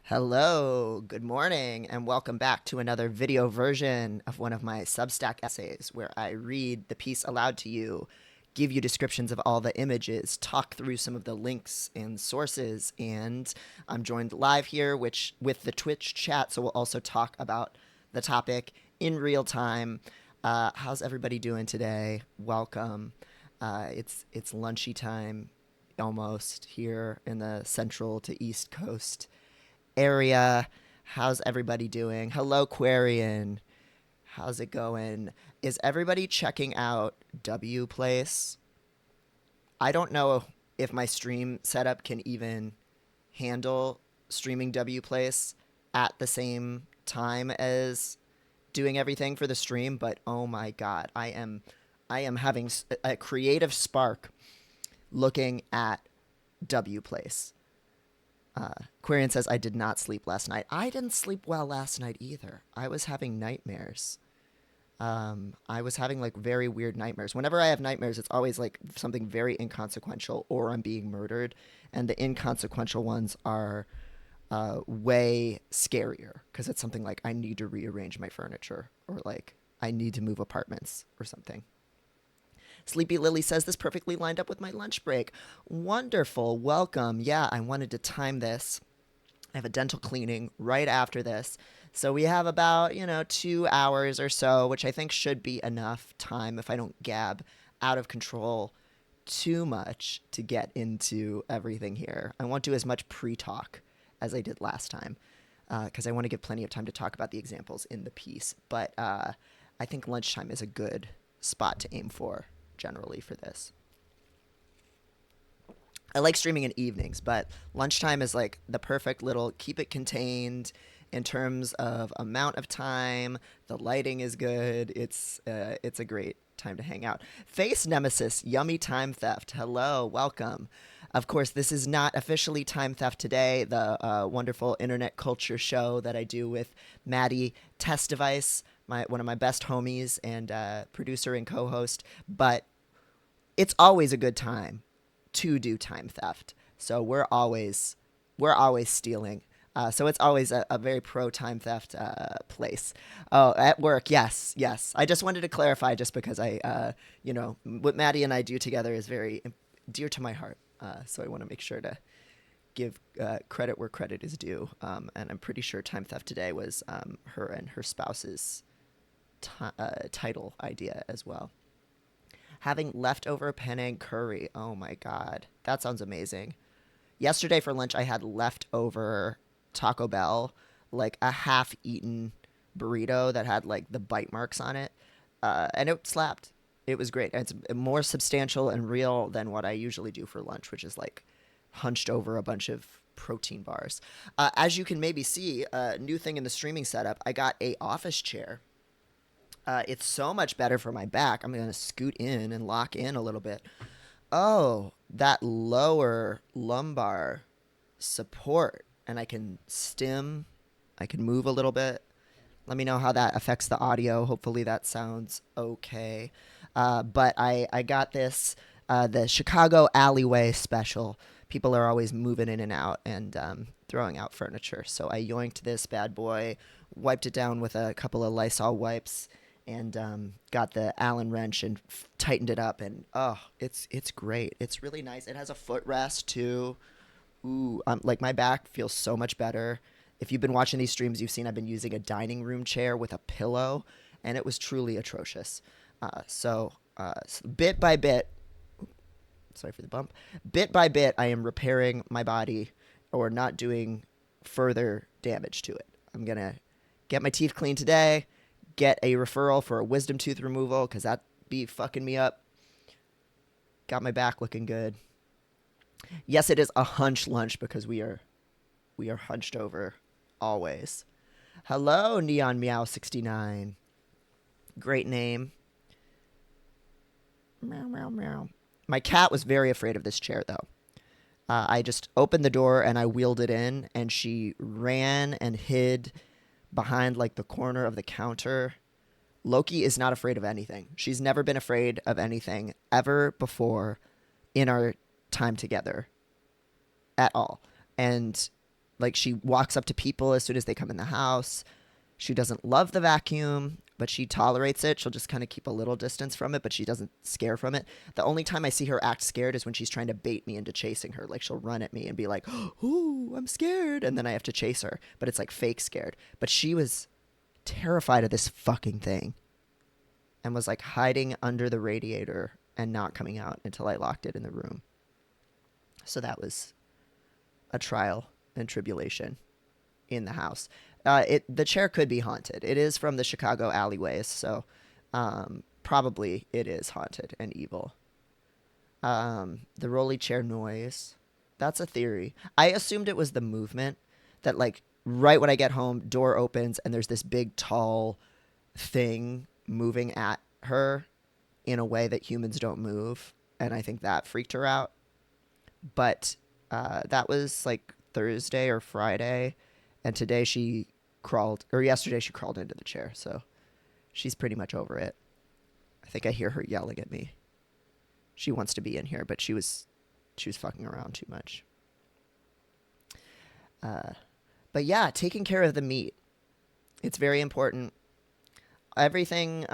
Hello, good morning, and welcome back to another video version of one of my Substack essays where I read the piece aloud to you, give you descriptions of all the images, talk through some of the links and sources, and I'm joined live here which with the Twitch chat, so we'll also talk about the topic in real time. How's everybody doing today? Welcome. It's lunchy time almost here in the central to east coast area. How's everybody doing? Hello, Quarian. How's it going? Is everybody checking out W Place? I don't know if my stream setup can even handle streaming W Place at the same time as doing everything for the stream, but oh my god, I am having a creative spark looking at W Place. Quarian says, I did not sleep last night. I didn't sleep well last night either. I was having nightmares. I was having like very weird nightmares. Whenever I have nightmares, it's always like something very inconsequential or I'm being murdered. And the inconsequential ones are way scarier because it's something like I need to rearrange my furniture or like I need to move apartments or something. Sleepy Lily says this perfectly lined up with my lunch break. Wonderful. Welcome. Yeah, I wanted to time this. I have a dental cleaning right after this. So we have about, 2 hours or so, which I think should be enough time if I don't gab out of control too much to get into everything here. I won't do as much pre talk as I did last time because I want to give plenty of time to talk about the examples in the piece. But I think lunchtime is a good spot to aim for generally for this. I like streaming in evenings, but lunchtime is like the perfect little keep it contained in terms of amount of time. The lighting is good. It's a great time to hang out. Face Nemesis, yummy time theft. Hello, welcome. Of course, this is not officially Time Theft Today, the wonderful internet culture show that I do with Maddie Test Device, one of my best homies and producer and co-host. But it's always a good time to do time theft. So we're always stealing. So it's always a very pro time theft place. Oh, at work, yes, yes. I just wanted to clarify, just because what Maddie and I do together is very dear to my heart. So I want to make sure to give credit where credit is due. And I'm pretty sure time theft today was her and her spouse's title idea as well. Having leftover Penang curry. Oh my god, that sounds amazing. Yesterday for lunch, I had leftover Taco Bell, like a half-eaten burrito that had like the bite marks on it, and it slapped. It was great. It's more substantial and real than what I usually do for lunch, which is like hunched over a bunch of protein bars. As you can maybe see, a new thing in the streaming setup, I got a office chair. It's so much better for my back. I'm going to scoot in and lock in a little bit. Oh, that lower lumbar support. And I can stim. I can move a little bit. Let me know how that affects the audio. Hopefully that sounds okay. But I got this, the Chicago Alleyway special. People are always moving in and out and throwing out furniture. So I yoinked this bad boy, wiped it down with a couple of Lysol wipes, and got the Allen wrench and tightened it up. And oh, it's great. It's really nice. It has a footrest too. Ooh, like my back feels so much better. If you've been watching these streams, you've seen I've been using a dining room chair with a pillow, and it was truly atrocious. So bit by bit, sorry for the bump, bit by bit, I am repairing my body or not doing further damage to it. I'm going to get my teeth cleaned today, get a referral for a wisdom tooth removal because that be fucking me up. Got my back looking good. Yes, it is a hunch lunch because we are hunched over always. Hello, Neon Meow 69. Great name. Meow meow meow. My cat was very afraid of this chair though. I just opened the door and I wheeled it in, and she ran and hid behind like the corner of the counter. Loki is not afraid of anything. She's never been afraid of anything ever before in our time together at all. And Like, she walks up to people as soon as they come in the house. She doesn't love the vacuum, but she tolerates it. She'll just kind of keep a little distance from it, but she doesn't scare from it. The only time I see her act scared is when she's trying to bait me into chasing her. Like, she'll run at me and be like, "Ooh, I'm scared," and then I have to chase her, but it's like fake scared. But she was terrified of this fucking thing and was like hiding under the radiator and not coming out until I locked it in the room. So that was a trial and tribulation in the house. The chair could be haunted. It is from the Chicago alleyways, so probably it is haunted and evil. The rolly chair noise, that's a theory. I assumed it was the movement, that like right when I get home, door opens and there's this big tall thing moving at her in a way that humans don't move, and I think that freaked her out. But that was like Thursday or Friday, and today yesterday she crawled into the chair, so she's pretty much over it. I think I hear her yelling at me. She wants to be in here, but she was fucking around too much. But yeah, taking care of the meat, it's very important. Everything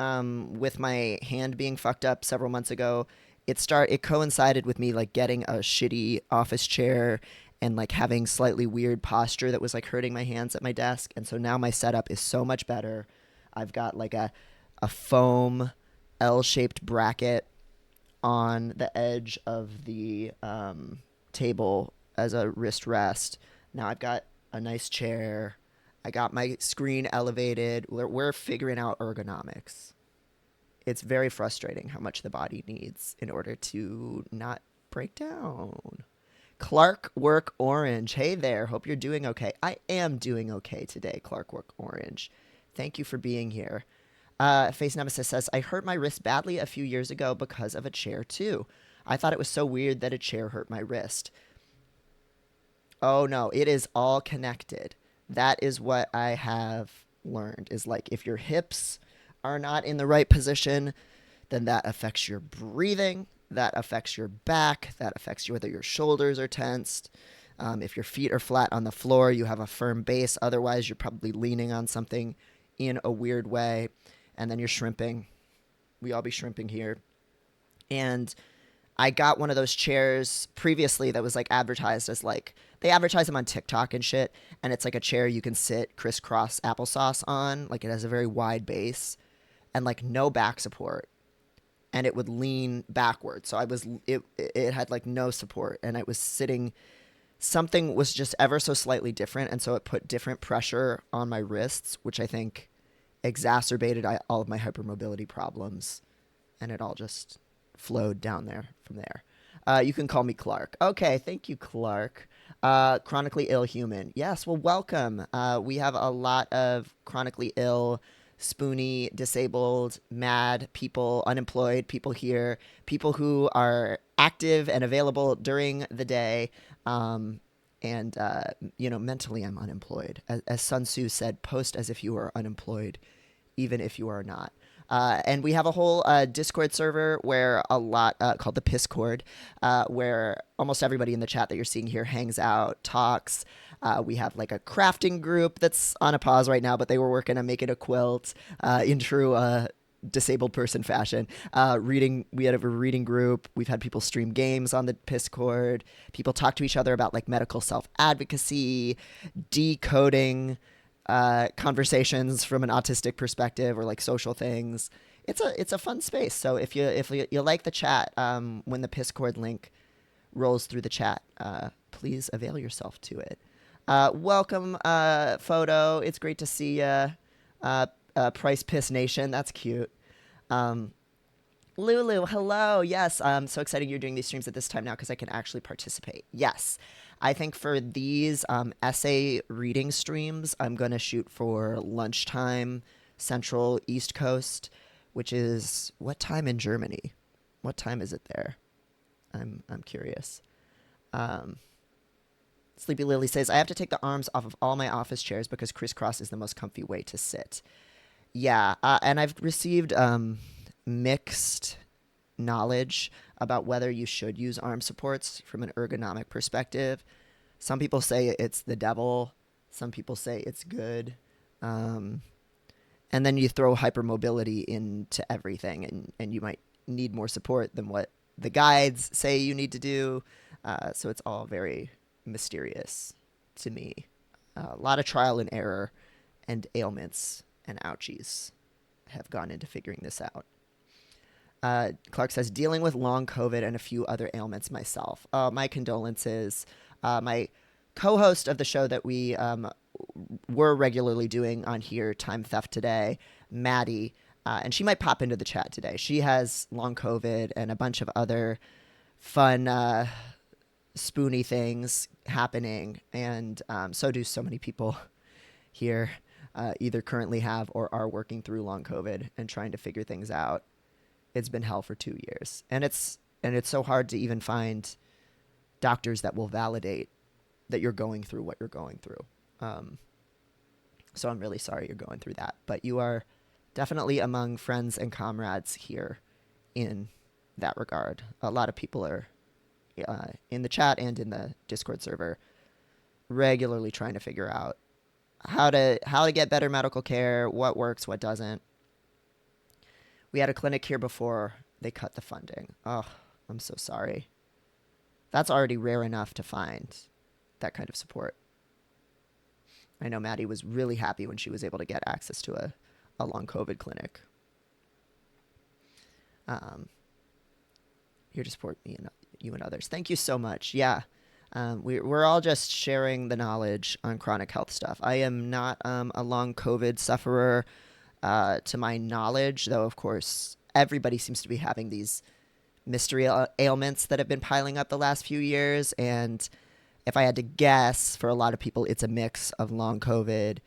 with my hand being fucked up several months ago, it coincided with me like getting a shitty office chair and like having slightly weird posture that was like hurting my hands at my desk. And so now my setup is so much better. I've got like a foam L-shaped bracket on the edge of the table as a wrist rest. Now I've got a nice chair. I got my screen elevated. We're figuring out ergonomics. It's very frustrating how much the body needs in order to not break down. Clark Work Orange. Hey there. Hope you're doing okay. I am doing okay today, Clark Work Orange. Thank you for being here. Face Nemesis says, I hurt my wrist badly a few years ago because of a chair too. I thought it was so weird that a chair hurt my wrist. Oh no, it is all connected. That is what I have learned, is like if your hips are not in the right position, then that affects your breathing, that affects your back, that affects whether your shoulders are tensed. If your feet are flat on the floor, you have a firm base. Otherwise, you're probably leaning on something in a weird way, and then you're shrimping. We all be shrimping here. And I got one of those chairs previously that was like advertised as like, they advertise them on TikTok and shit, and it's like a chair you can sit crisscross applesauce on. Like, it has a very wide base and like no back support, and it would lean backward. So it had like no support, and I was sitting, something was just ever so slightly different, and so it put different pressure on my wrists, which I think exacerbated all of my hypermobility problems, and it all just flowed down there from there. You can call me Clark. Okay, thank you, Clark. Chronically ill human. Yes, well, welcome. We have a lot of chronically ill, spoony, disabled, mad people, unemployed people here, people who are active and available during the day. Mentally I'm unemployed. As Sun Tzu said, post as if you are unemployed, even if you are not. And we have a whole Discord server where a lot called the Pisscord, where almost everybody in the chat that you're seeing here hangs out, talks. We have like a crafting group that's on a pause right now, but they were working on making a quilt in true disabled person fashion. We had a reading group. We've had people stream games on the Pisscord. People talk to each other about like medical self-advocacy, decoding conversations from an autistic perspective, or like social things. It's a fun space. So if you like the chat, when the Pisscord link rolls through the chat, please avail yourself to it. Welcome, Photo. It's great to see you. Price Piss Nation. That's cute. Lulu, hello. Yes, so excited you're doing these streams at this time now because I can actually participate. Yes. I think for these essay reading streams, I'm going to shoot for lunchtime, Central East Coast, which is what time in Germany? What time is it there? I'm curious. Sleepy Lily says, I have to take the arms off of all my office chairs because crisscross is the most comfy way to sit. Yeah, and I've received mixed knowledge about whether you should use arm supports from an ergonomic perspective. Some people say it's the devil. Some people say it's good. Um, and then you throw hypermobility into everything, and you might need more support than what the guides say you need to do. So it's all very mysterious to me. A lot of trial and error and ailments and ouchies have gone into figuring this out. Clark says, dealing with long COVID and a few other ailments myself. My condolences. My co host of the show that we were regularly doing on here, Time Theft Today, Maddie, and she might pop into the chat today. She has long COVID and a bunch of other fun, spoony things happening, and so do so many people here, either currently have or are working through long COVID and trying to figure things out. It's been hell for 2 years, and it's so hard to even find doctors that will validate that you're going through what you're going through. So I'm really sorry you're going through that, but you are definitely among friends and comrades here in that regard. A lot of people are in the chat and in the Discord server regularly trying to figure out how to get better medical care, what works, what doesn't. We had a clinic here before they cut the funding. Oh, I'm so sorry. That's already rare enough to find that kind of support. I know Maddie was really happy when she was able to get access to a long COVID clinic. Here to support me and you and others. Thank you so much. Yeah. We're all just sharing the knowledge on chronic health stuff. I am not a long COVID sufferer to my knowledge, though, of course, everybody seems to be having these mystery ailments that have been piling up the last few years. And if I had to guess, for a lot of people, it's a mix of long COVID,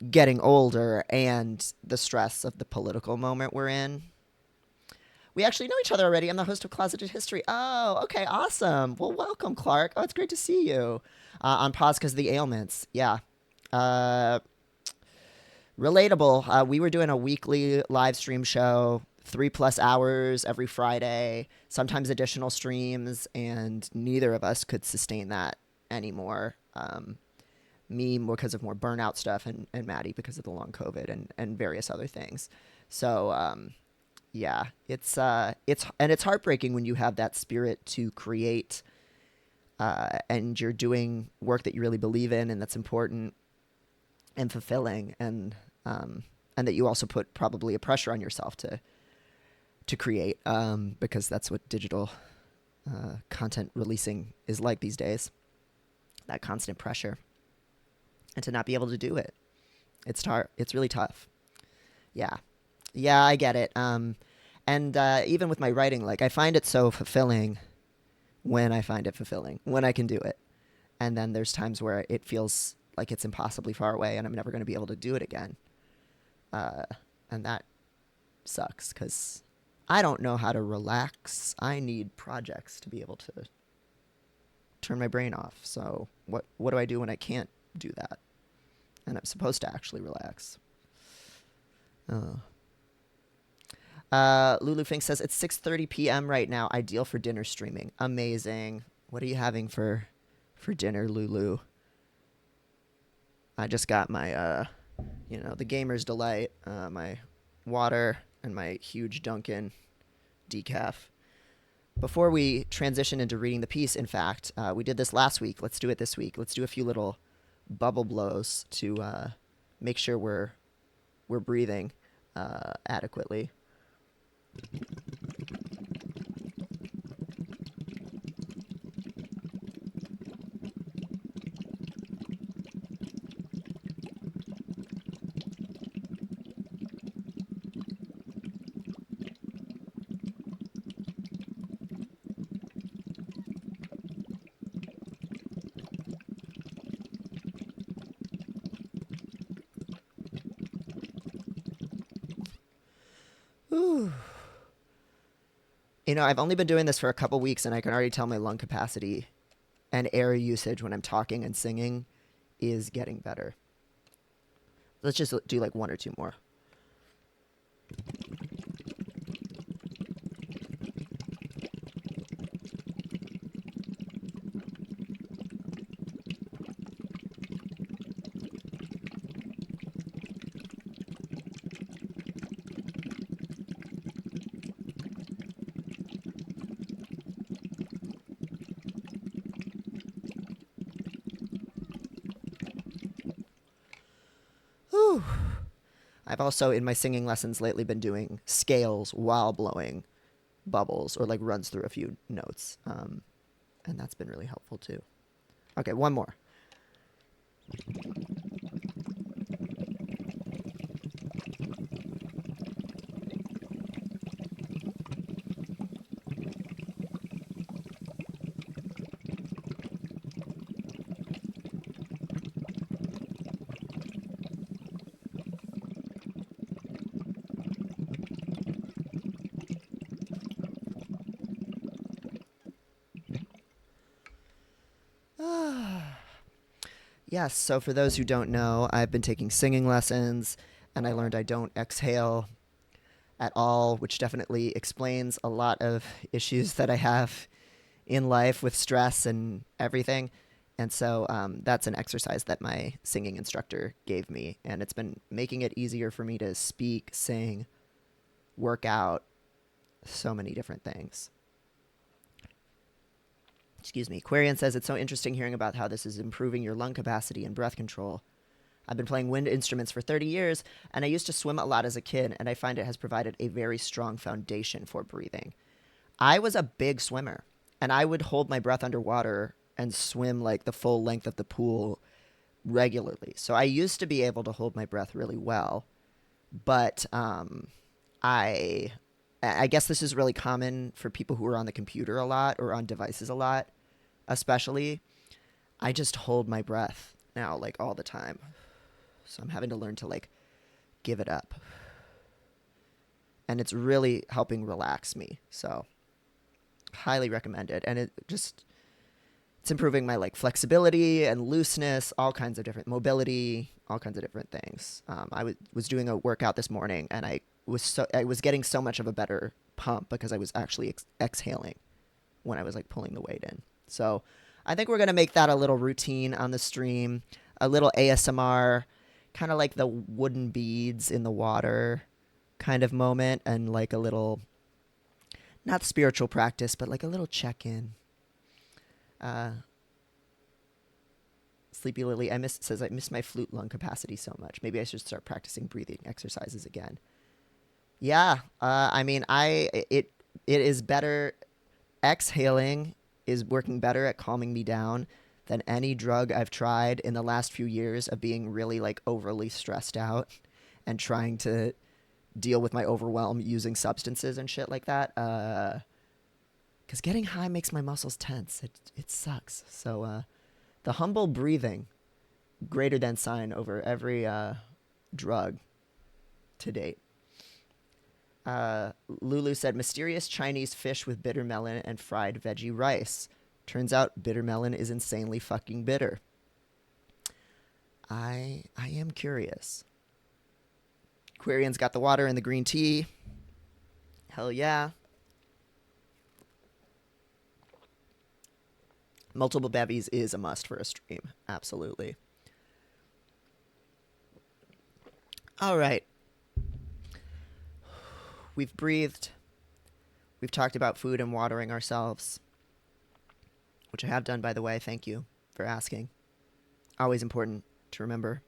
getting older, and the stress of the political moment we're in. We actually know each other already. I'm the host of Closeted History. Oh, okay, awesome. Well, welcome, Clark. Oh, it's great to see you. On pause because of the ailments. Yeah. Relatable. We were doing a weekly live stream show, 3+ hours every Friday, sometimes additional streams, and neither of us could sustain that anymore. Me because of more burnout stuff, and Maddie because of the long COVID and various other things. So, yeah, it's heartbreaking when you have that spirit to create, and you're doing work that you really believe in and that's important and fulfilling, and that you also put probably a pressure on yourself to create, because that's what digital content releasing is like these days. That constant pressure, and to not be able to do it, it's really tough. Yeah, I get it. And even with my writing, like, I find it so fulfilling when I find it fulfilling, when I can do it. And then there's times where it feels like it's impossibly far away and I'm never going to be able to do it again. And that sucks because I don't know how to relax. I need projects to be able to turn my brain off. So what do I do when I can't do that? And I'm supposed to actually relax. Lulu Fink says it's 6:30 p.m. right now. Ideal for dinner streaming. Amazing. What are you having for dinner, Lulu? I just got my the Gamer's Delight, my water and my huge Dunkin' decaf. Before we transition into reading the piece, in fact, we did this last week. Let's do it this week. Let's do a few little bubble blows to make sure we're breathing adequately. Ooh. I've only been doing this for a couple weeks, and I can already tell my lung capacity and air usage when I'm talking and singing is getting better. Let's just do like one or two more. Whew. I've also, in my singing lessons lately, been doing scales while blowing bubbles or like runs through a few notes. And that's been really helpful too. Okay, one more. Yes, so for those who don't know, I've been taking singing lessons and I learned I don't exhale at all, which definitely explains a lot of issues that I have in life with stress and everything. And so that's an exercise that my singing instructor gave me. And it's been making it easier for me to speak, sing, work out, so many different things. Excuse me. Quarian says it's so interesting hearing about how this is improving your lung capacity and breath control. I've been playing wind instruments for 30 years, and I used to swim a lot as a kid, and I find it has provided a very strong foundation for breathing. I was a big swimmer, and I would hold my breath underwater and swim like the full length of the pool regularly. So I used to be able to hold my breath really well, but I I guess this is really common for people who are on the computer a lot or on devices a lot, especially. I just hold my breath now like all the time. So I'm having to learn to like give it up. And it's really helping relax me. So highly recommend it. And it's improving my like flexibility and looseness, all kinds of different mobility, all kinds of different things. Was doing a workout this morning, and I was getting so much of a better pump because I was actually exhaling when I was like pulling the weight in. So I think we're gonna make that a little routine on the stream, a little ASMR, kind of like the wooden beads in the water kind of moment, and like a little not spiritual practice, but like a little check in. Uh, Sleepy Lily says I miss my flute lung capacity so much. Maybe I should start practicing breathing exercises again. Yeah, I mean, it is better. Exhaling is working better at calming me down than any drug I've tried in the last few years of being really like overly stressed out and trying to deal with my overwhelm using substances and shit like that. Because getting high makes my muscles tense. It sucks. So the humble breathing, greater than sign over every drug to date. Lulu said mysterious Chinese fish with bitter melon and fried veggie rice. Turns out bitter melon is insanely fucking bitter. I am curious. Quarian's got the water and the green tea. Hell yeah. Multiple bevies is a must for a stream. Absolutely. All right. We've breathed. We've talked about food and watering ourselves, which I have done, by the way. Thank you for asking. Always important to remember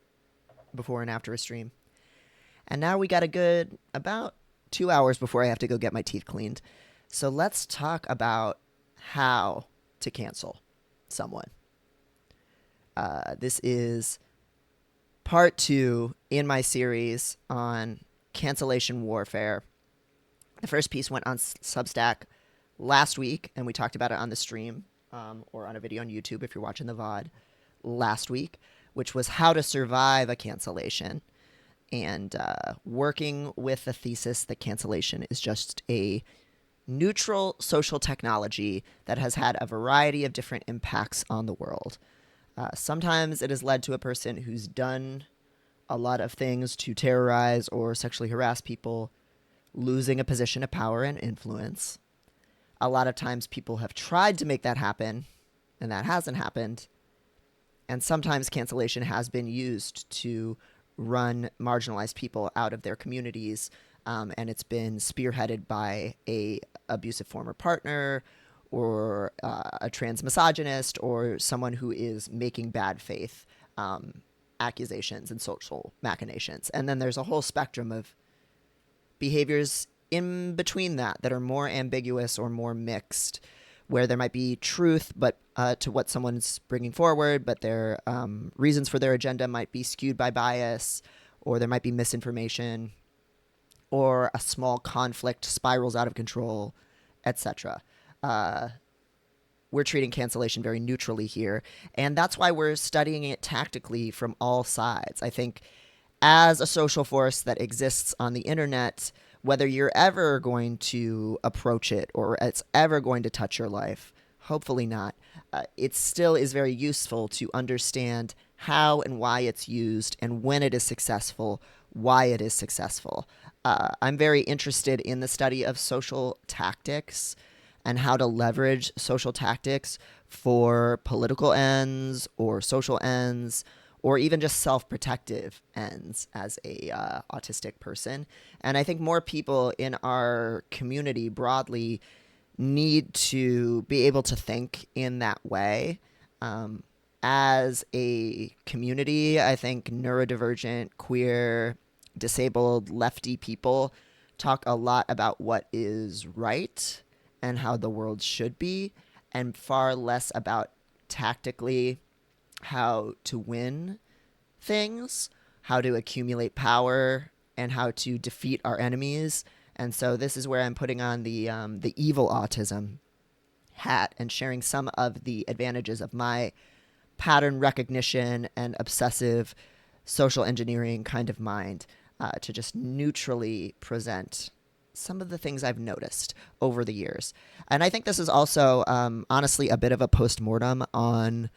before and after a stream. And now we got a good about 2 hours before I have to go get my teeth cleaned. So let's talk about how to cancel someone. This is part 2 in my series on cancellation warfare. The first piece went on Substack last week, and we talked about it on the stream or on a video on YouTube if you're watching the VOD last week, which was how to survive a cancellation, and working with the thesis that cancellation is just a neutral social technology that has had a variety of different impacts on the world. Sometimes it has led to a person who's done a lot of things to terrorize or sexually harass people losing a position of power and influence. A lot of times people have tried to make that happen, and that hasn't happened. And sometimes cancellation has been used to run marginalized people out of their communities, and it's been spearheaded by a abusive former partner or a trans misogynist or someone who is making bad faith accusations and social machinations. And then there's a whole spectrum of behaviors in between that are more ambiguous or more mixed, where there might be truth but to what someone's bringing forward, but their reasons for their agenda might be skewed by bias, or there might be misinformation, or a small conflict spirals out of control, etc. We're treating cancellation very neutrally here, and that's why we're studying it tactically from all sides. I think as a social force that exists on the internet, whether you're ever going to approach it or it's ever going to touch your life, hopefully not, it still is very useful to understand how and why it's used, and when it is successful, why it is successful. I'm very interested in the study of social tactics and how to leverage social tactics for political ends or social ends, or even just self-protective ends as a autistic person. And I think more people in our community broadly need to be able to think in that way. As a community, I think neurodivergent, queer, disabled, lefty people talk a lot about what is right and how the world should be, and far less about tactically how to win things, how to accumulate power, and how to defeat our enemies. And so this is where I'm putting on the evil autism hat and sharing some of the advantages of my pattern recognition and obsessive social engineering kind of mind to just neutrally present some of the things I've noticed over the years. And I think this is also, honestly, a bit of a postmortem on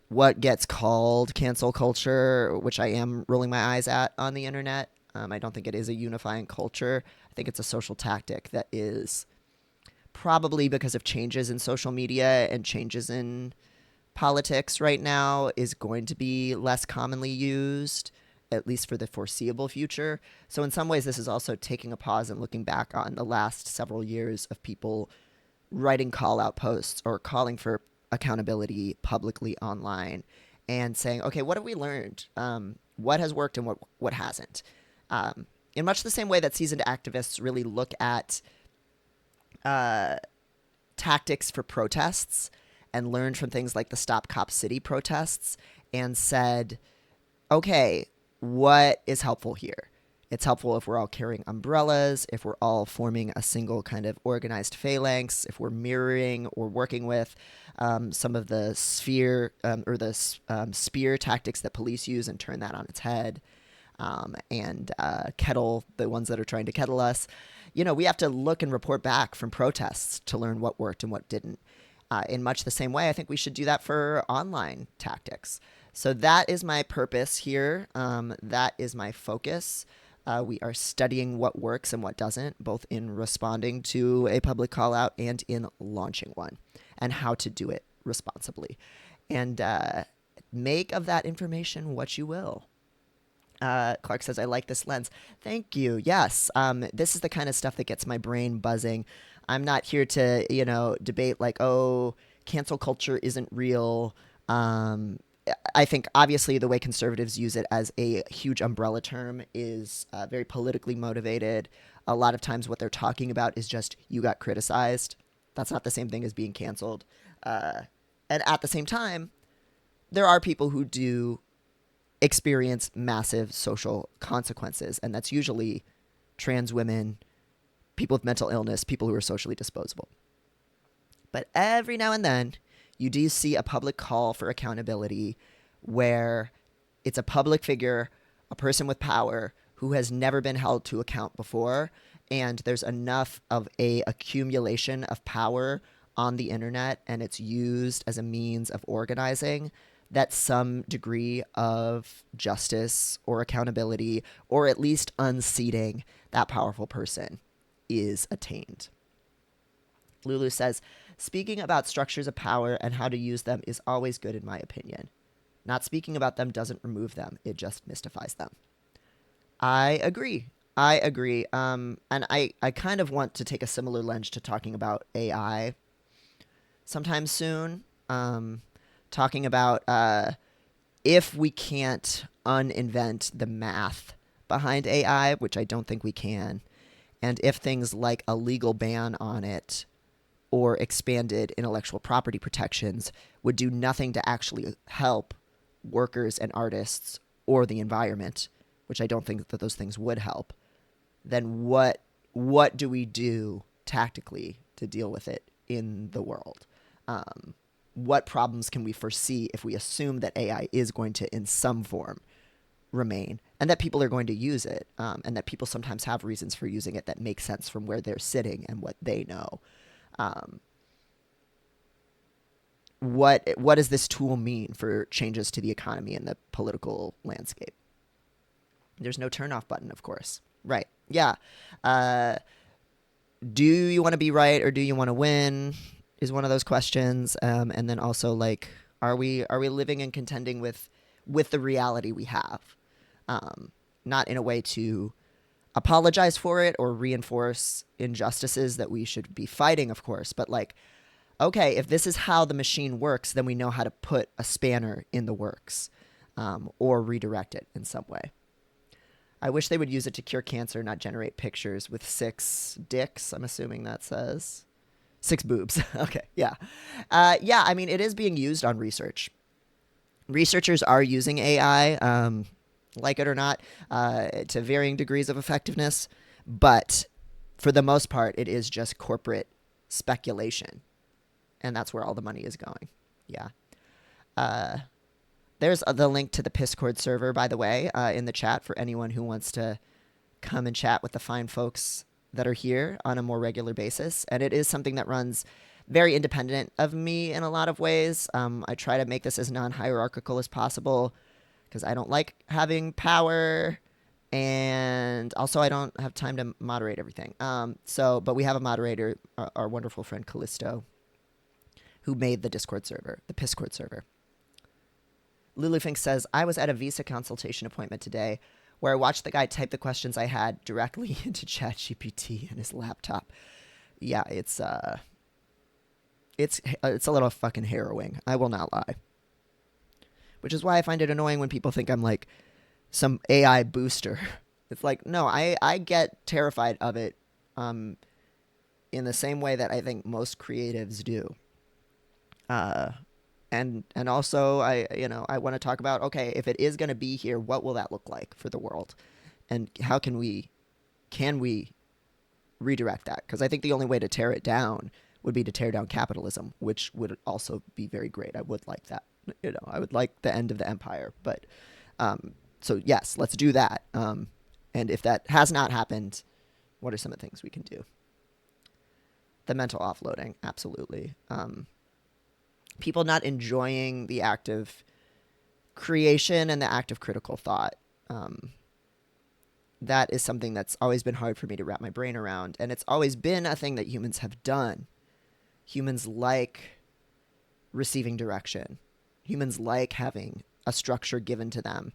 what gets called cancel culture, which I am rolling my eyes at on the internet. I don't think it is a unifying culture. I think it's a social tactic that is probably, because of changes in social media and changes in politics right now, is going to be less commonly used, at least for the foreseeable future. So in some ways, this is also taking a pause and looking back on the last several years of people writing call-out posts or calling for accountability publicly online and saying, okay, what have we learned? What has worked and what hasn't? In much the same way that seasoned activists really look at tactics for protests and learned from things like the Stop Cop City protests and said, okay, what is helpful here? It's helpful if we're all carrying umbrellas, if we're all forming a single kind of organized phalanx, if we're mirroring or working with some of the spear tactics that police use and turn that on its head, and kettle the ones that are trying to kettle us. We have to look and report back from protests to learn what worked and what didn't. In much the same way, I think we should do that for online tactics. So that is my purpose here. That is my focus. We are studying what works and what doesn't, both in responding to a public call out and in launching one, and how to do it responsibly. And make of that information what you will. Clark says, I like this lens. Thank you. Yes. This is the kind of stuff that gets my brain buzzing. I'm not here to, debate like, oh, cancel culture isn't real. I think obviously the way conservatives use it as a huge umbrella term is very politically motivated. A lot of times what they're talking about is just, you got criticized. That's not the same thing as being canceled. And at the same time, there are people who do experience massive social consequences, and that's usually trans women, people with mental illness, people who are socially disposable. But every now and then, you do see a public call for accountability where it's a public figure, a person with power who has never been held to account before, and there's enough of a accumulation of power on the internet, and it's used as a means of organizing, that some degree of justice or accountability, or at least unseating that powerful person, is attained. Lulu says, speaking about structures of power and how to use them is always good in my opinion. Not speaking about them doesn't remove them. It just mystifies them. I agree. And I kind of want to take a similar lens to talking about AI sometime soon. Talking about if we can't uninvent the math behind AI, which I don't think we can, and if things like a legal ban on it or expanded intellectual property protections would do nothing to actually help workers and artists or the environment, which I don't think that those things would help, then what do we do tactically to deal with it in the world? What problems can we foresee if we assume that AI is going to, in some form, remain, and that people are going to use it, and that people sometimes have reasons for using it that make sense from where they're sitting and what they know? What does this tool mean for changes to the economy and the political landscape? There's no turn off button, of course. Right. Yeah. Do you want to be right or do you want to win is one of those questions. And then also, like, are we living and contending with the reality we have? Not in a way to apologize for it or reinforce injustices that we should be fighting, of course, but like, okay, if this is how the machine works, then we know how to put a spanner in the works, or redirect it in some way. I wish they would use it to cure cancer, not generate pictures with 6 dicks. I'm assuming that says 6 boobs. Okay, yeah. Yeah, I mean, it is being used on research. Researchers are using AI, like it or not, to varying degrees of effectiveness. But for the most part, it is just corporate speculation. And that's where all the money is going. Yeah. There's the link to the Piscord server, by the way, in the chat for anyone who wants to come and chat with the fine folks that are here on a more regular basis. And it is something that runs very independent of me in a lot of ways. I try to make this as non-hierarchical as possible because I don't like having power. And also, I don't have time to moderate everything. But we have a moderator, our wonderful friend Callisto, who made the Discord server, the Piscord server. Lulufinks says, I was at a visa consultation appointment today where I watched the guy type the questions I had directly into ChatGPT in his laptop. Yeah, it's a little fucking harrowing. I will not lie. Which is why I find it annoying when people think I'm like some AI booster. It's like, no, I get terrified of it in the same way that I think most creatives do. And also I want to talk about, okay, if it is going to be here, what will that look like for the world? And how can we redirect that? Because I think the only way to tear it down would be to tear down capitalism, which would also be very great. I would like that. I would like the end of the empire. But so yes, let's do that. And if that has not happened, what are some of the things we can do? The mental offloading, absolutely. People not enjoying the act of creation and the act of critical thought. That is something that's always been hard for me to wrap my brain around. And it's always been a thing that humans have done. Humans like receiving direction. Humans like having a structure given to them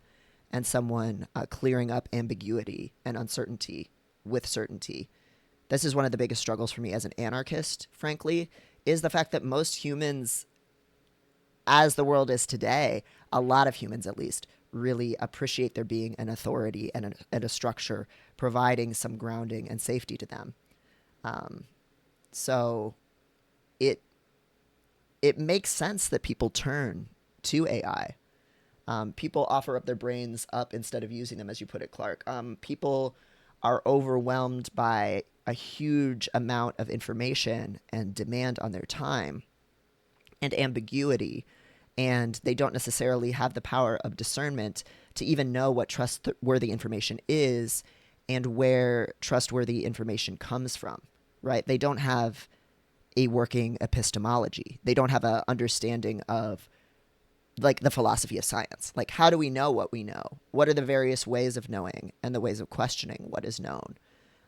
and someone clearing up ambiguity and uncertainty with certainty. This is one of the biggest struggles for me as an anarchist, frankly, is the fact that most humans, as the world is today, a lot of humans at least, really appreciate there being an authority and a structure providing some grounding and safety to them. So it makes sense that people turn to AI. People offer up their brains up instead of using them, as you put it, Clark. People are overwhelmed by a huge amount of information and demand on their time and ambiguity, and they don't necessarily have the power of discernment to even know what trustworthy information is and where trustworthy information comes from, right? They don't have a working epistemology. They don't have an understanding of, like, the philosophy of science. Like, how do we know what we know? What are the various ways of knowing and the ways of questioning what is known?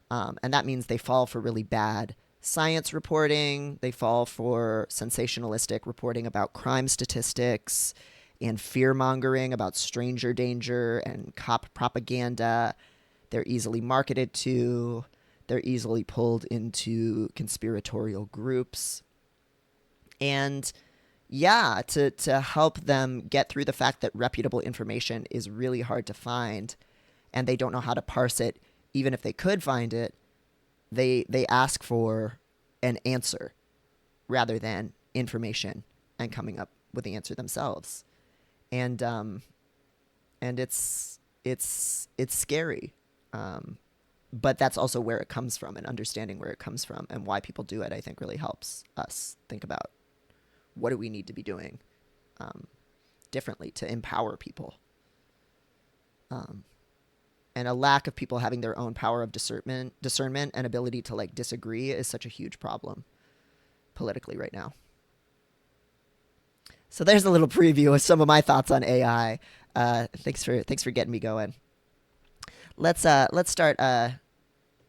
And that means they fall for really bad science reporting. They fall for sensationalistic reporting about crime statistics and fear-mongering about stranger danger and cop propaganda. They're easily marketed to. They're easily pulled into conspiratorial groups. And Yeah, to help them get through the fact that reputable information is really hard to find and they don't know how to parse it. Even if they could find it, they ask for an answer rather than information and coming up with the answer themselves. And it's scary. But that's also where it comes from, and understanding where it comes from and why people do it, I think really helps us think about what do we need to be doing differently to empower people. And a lack of people having their own power of discernment and ability to like disagree is such a huge problem politically right now. So there's a little preview of some of my thoughts on AI. Thanks for getting me going. Let's start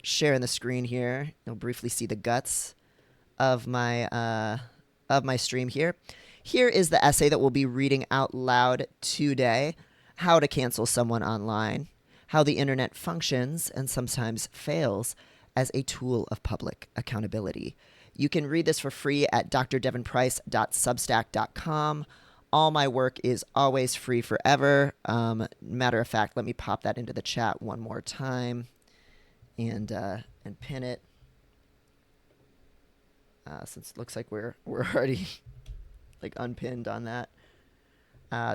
sharing the screen here. You'll briefly see the guts of my stream here. Here is the essay that we'll be reading out loud today: How to Cancel Someone Online, How the Internet Functions and Sometimes Fails as a Tool of Public Accountability. You can read this for free at drdevonprice.substack.com. All my work is always free forever. Matter of fact, let me pop that into the chat one more time and pin it. Since it looks like we're already like unpinned on that.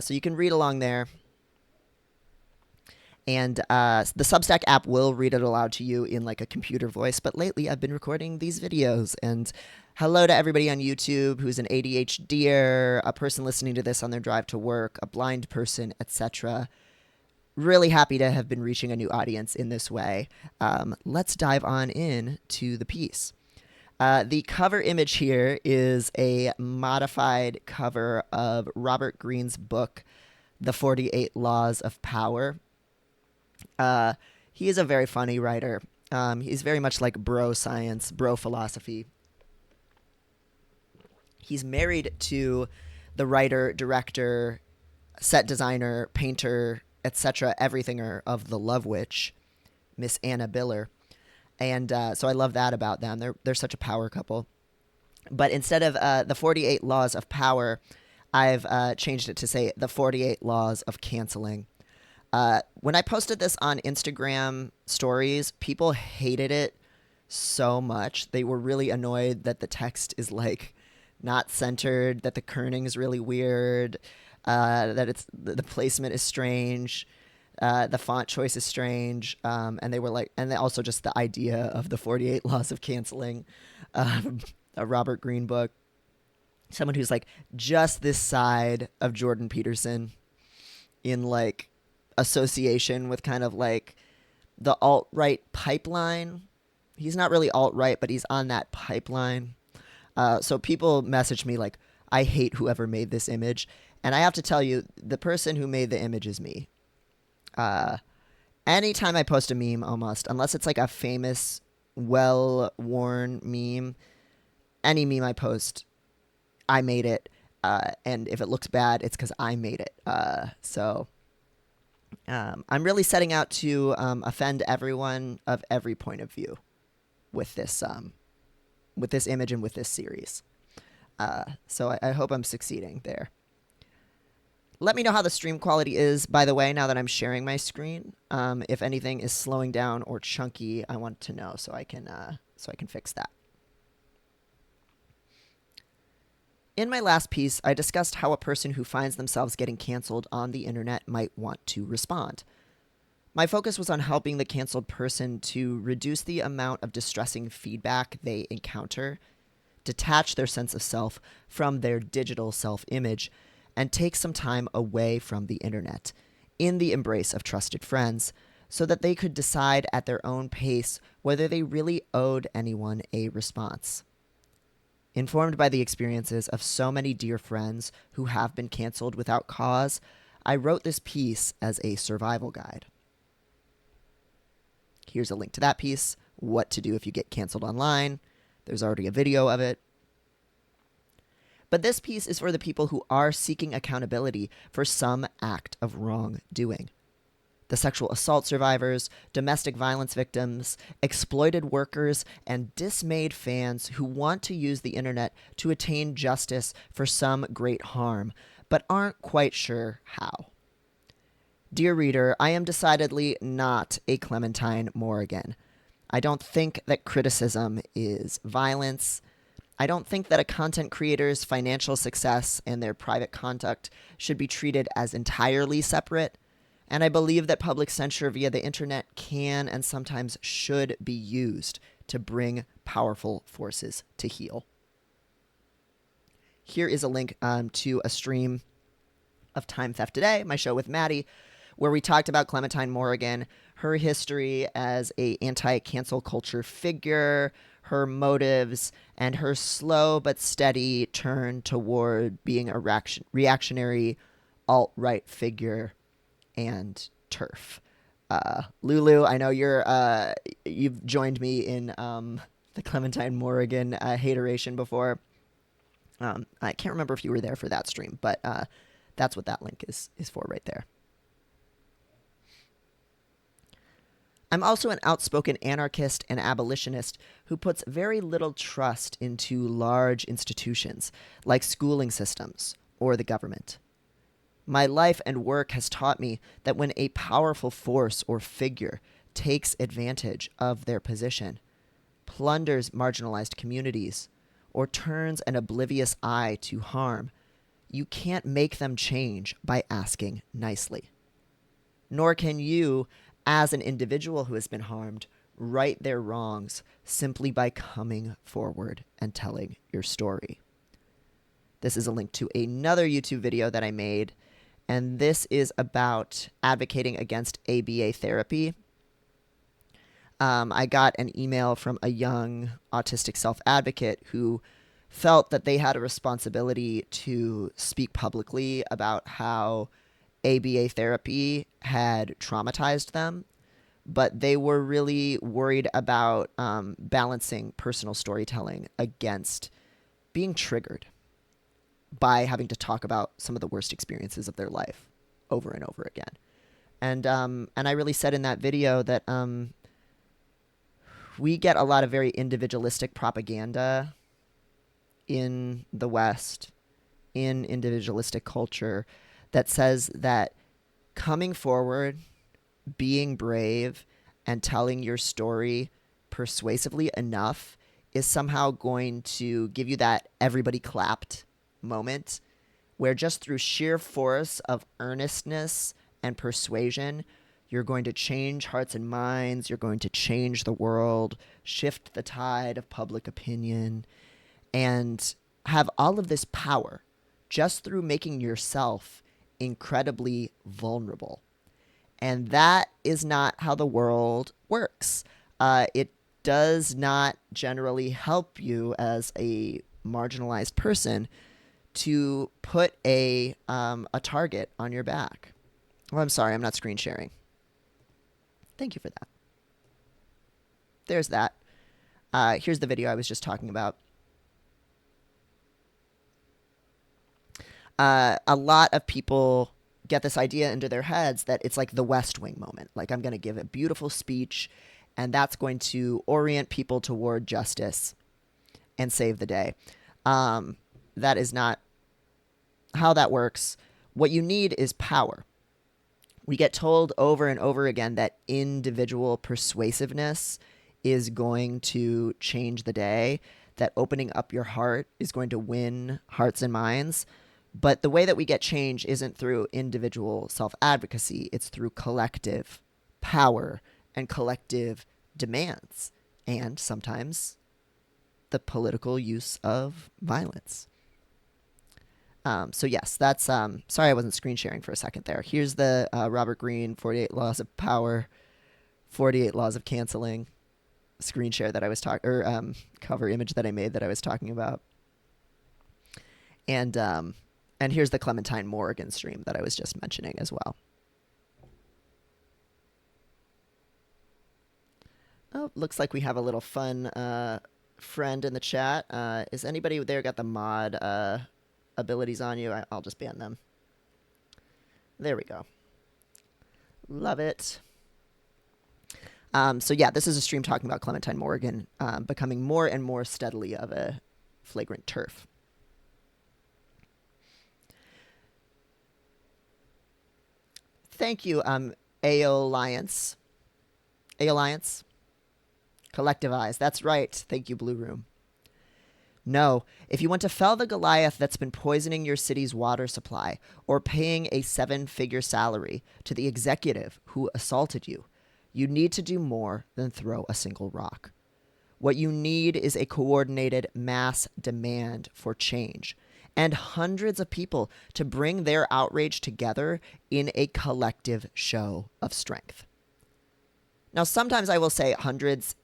So you can read along there. And the Substack app will read it aloud to you in like a computer voice. But lately I've been recording these videos. And hello to everybody on YouTube who's an ADHDer, a person listening to this on their drive to work, a blind person, etc. Really happy to have been reaching a new audience in this way. Let's dive on in to the piece. The cover image here is a modified cover of Robert Greene's book, The 48 Laws of Power. He is a very funny writer. He's very much like bro science, bro philosophy. He's married to the writer, director, set designer, painter, etc., everythinger of The Love Witch, Miss Anna Biller. And so I love that about them. They're such a power couple. But instead of the 48 Laws of Power, I've changed it to say the 48 Laws of Canceling. When I posted this on Instagram stories, people hated it so much. They were really annoyed that the text is like not centered, that the kerning is really weird, that the placement is strange, the font choice is strange, and they were like, and also just the idea of the 48 Laws of Canceling, a Robert Greene book. Someone who's like just this side of Jordan Peterson in like association with kind of like the alt-right pipeline. He's not really alt-right, but he's on that pipeline. So people message me like, I hate whoever made this image. And I have to tell you, the person who made the image is me. Anytime I post a meme, almost, unless it's like a famous, well-worn meme, any meme I post, I made it. And if it looks bad, it's because I made it. I'm really setting out to offend everyone of every point of view with this image and with this series. So I hope I'm succeeding there. Let me know how the stream quality is, by the way, now that I'm sharing my screen. If anything is slowing down or chunky, I want to know so I can fix that. In my last piece, I discussed how a person who finds themselves getting canceled on the internet might want to respond. My focus was on helping the canceled person to reduce the amount of distressing feedback they encounter, detach their sense of self from their digital self-image, and take some time away from the internet, in the embrace of trusted friends, so that they could decide at their own pace whether they really owed anyone a response. Informed by the experiences of so many dear friends who have been canceled without cause, I wrote this piece as a survival guide. Here's a link to that piece, what to do if you get canceled online. There's already a video of it. But this piece is for the people who are seeking accountability for some act of wrongdoing. the sexual assault survivors, domestic violence victims, exploited workers, and dismayed fans who want to use the internet to attain justice for some great harm, but aren't quite sure how. Dear reader, I am decidedly not a Clementine Morrigan. I don't think that criticism is violence. I don't think that a content creator's financial success and their private conduct should be treated as entirely separate. And I believe that public censure via the internet can and sometimes should be used to bring powerful forces to heel. Here is a link to a stream of Time Theft Today, my show with Maddie, where we talked about Clementine Morrigan, her history as a anti-cancel culture figure, her motives, and her slow but steady turn toward being a reactionary alt-right figure and TERF. Lulu, I know you've joined me in the Clementine Morrigan hateration before. I can't remember if you were there for that stream, but that's what that link is for right there. I'm also an outspoken anarchist and abolitionist who puts very little trust into large institutions like schooling systems or the government. My life and work has taught me that when a powerful force or figure takes advantage of their position, plunders marginalized communities, or turns an oblivious eye to harm, you can't make them change by asking nicely. Nor can you, as an individual who has been harmed, right their wrongs simply by coming forward and telling your story. This is a link to another YouTube video that I made, and this is about advocating against ABA therapy. I got an email from a young autistic self-advocate who felt that they had a responsibility to speak publicly about how ABA therapy had traumatized them, but they were really worried about balancing personal storytelling against being triggered by having to talk about some of the worst experiences of their life over and over again. And I really said in that video that we get a lot of very individualistic propaganda in the West, in individualistic culture, that says that coming forward, being brave, and telling your story persuasively enough is somehow going to give you that everybody clapped moment where just through sheer force of earnestness and persuasion, you're going to change hearts and minds, you're going to change the world, shift the tide of public opinion, and have all of this power just through making yourself incredibly vulnerable. And that is not how the world works. It does not generally help you as a marginalized person to put a target on your back. Oh, I'm sorry, I'm not screen sharing. Thank you for that. There's that. Here's the video I was just talking about. A lot of people get this idea into their heads that it's like the West Wing moment. Like, I'm going to give a beautiful speech, and that's going to orient people toward justice and save the day. That is not how that works. What you need is power. We get told over and over again that individual persuasiveness is going to change the day, that opening up your heart is going to win hearts and minds. But the way that we get change isn't through individual self-advocacy. It's through collective power and collective demands, and sometimes the political use of violence. So yes, that's, sorry I wasn't screen sharing for a second there. Here's the Robert Greene 48 Laws of Power, 48 Laws of Canceling screen share that I was talking, or cover image that I made that I was talking about. And here's the Clementine Morrigan stream that I was just mentioning as well. Oh, looks like we have a little fun friend in the chat. Is anybody there got the mod abilities on you? I'll just ban them. There we go. Love it. So yeah, this is a stream talking about Clementine Morgan becoming more and more steadily of a flagrant TERF. Thank you, Alliance. Alliance. Collectivize. That's right. Thank you, Blue Room. No, if you want to fell the Goliath that's been poisoning your city's water supply or paying a 7-figure salary to the executive who assaulted you, you need to do more than throw a single rock. What you need is a coordinated mass demand for change and hundreds of people to bring their outrage together in a collective show of strength. Now, sometimes I will say hundreds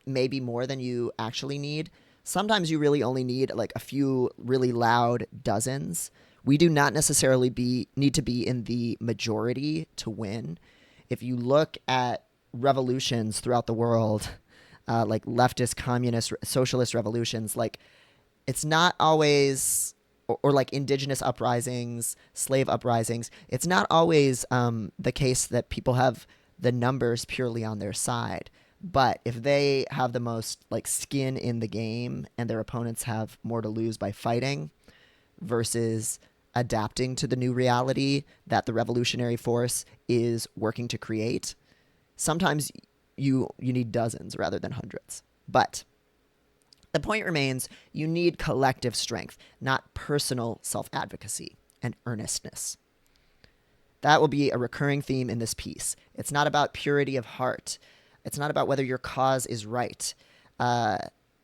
may be more than you actually need. Sometimes you really only need like a few really loud dozens. We do not necessarily need to be in the majority to win. If you look at revolutions throughout the world, like leftist, communist, socialist revolutions, like it's not always, or like indigenous uprisings, slave uprisings, it's not always the case that people have the numbers purely on their side. But if they have the most like skin in the game and their opponents have more to lose by fighting versus adapting to the new reality that the revolutionary force is working to create, sometimes you need dozens rather than hundreds. But the point remains, you need collective strength, not personal self-advocacy and earnestness. That will be a recurring theme in this piece. It's not about purity of heart. It's not about whether your cause is right.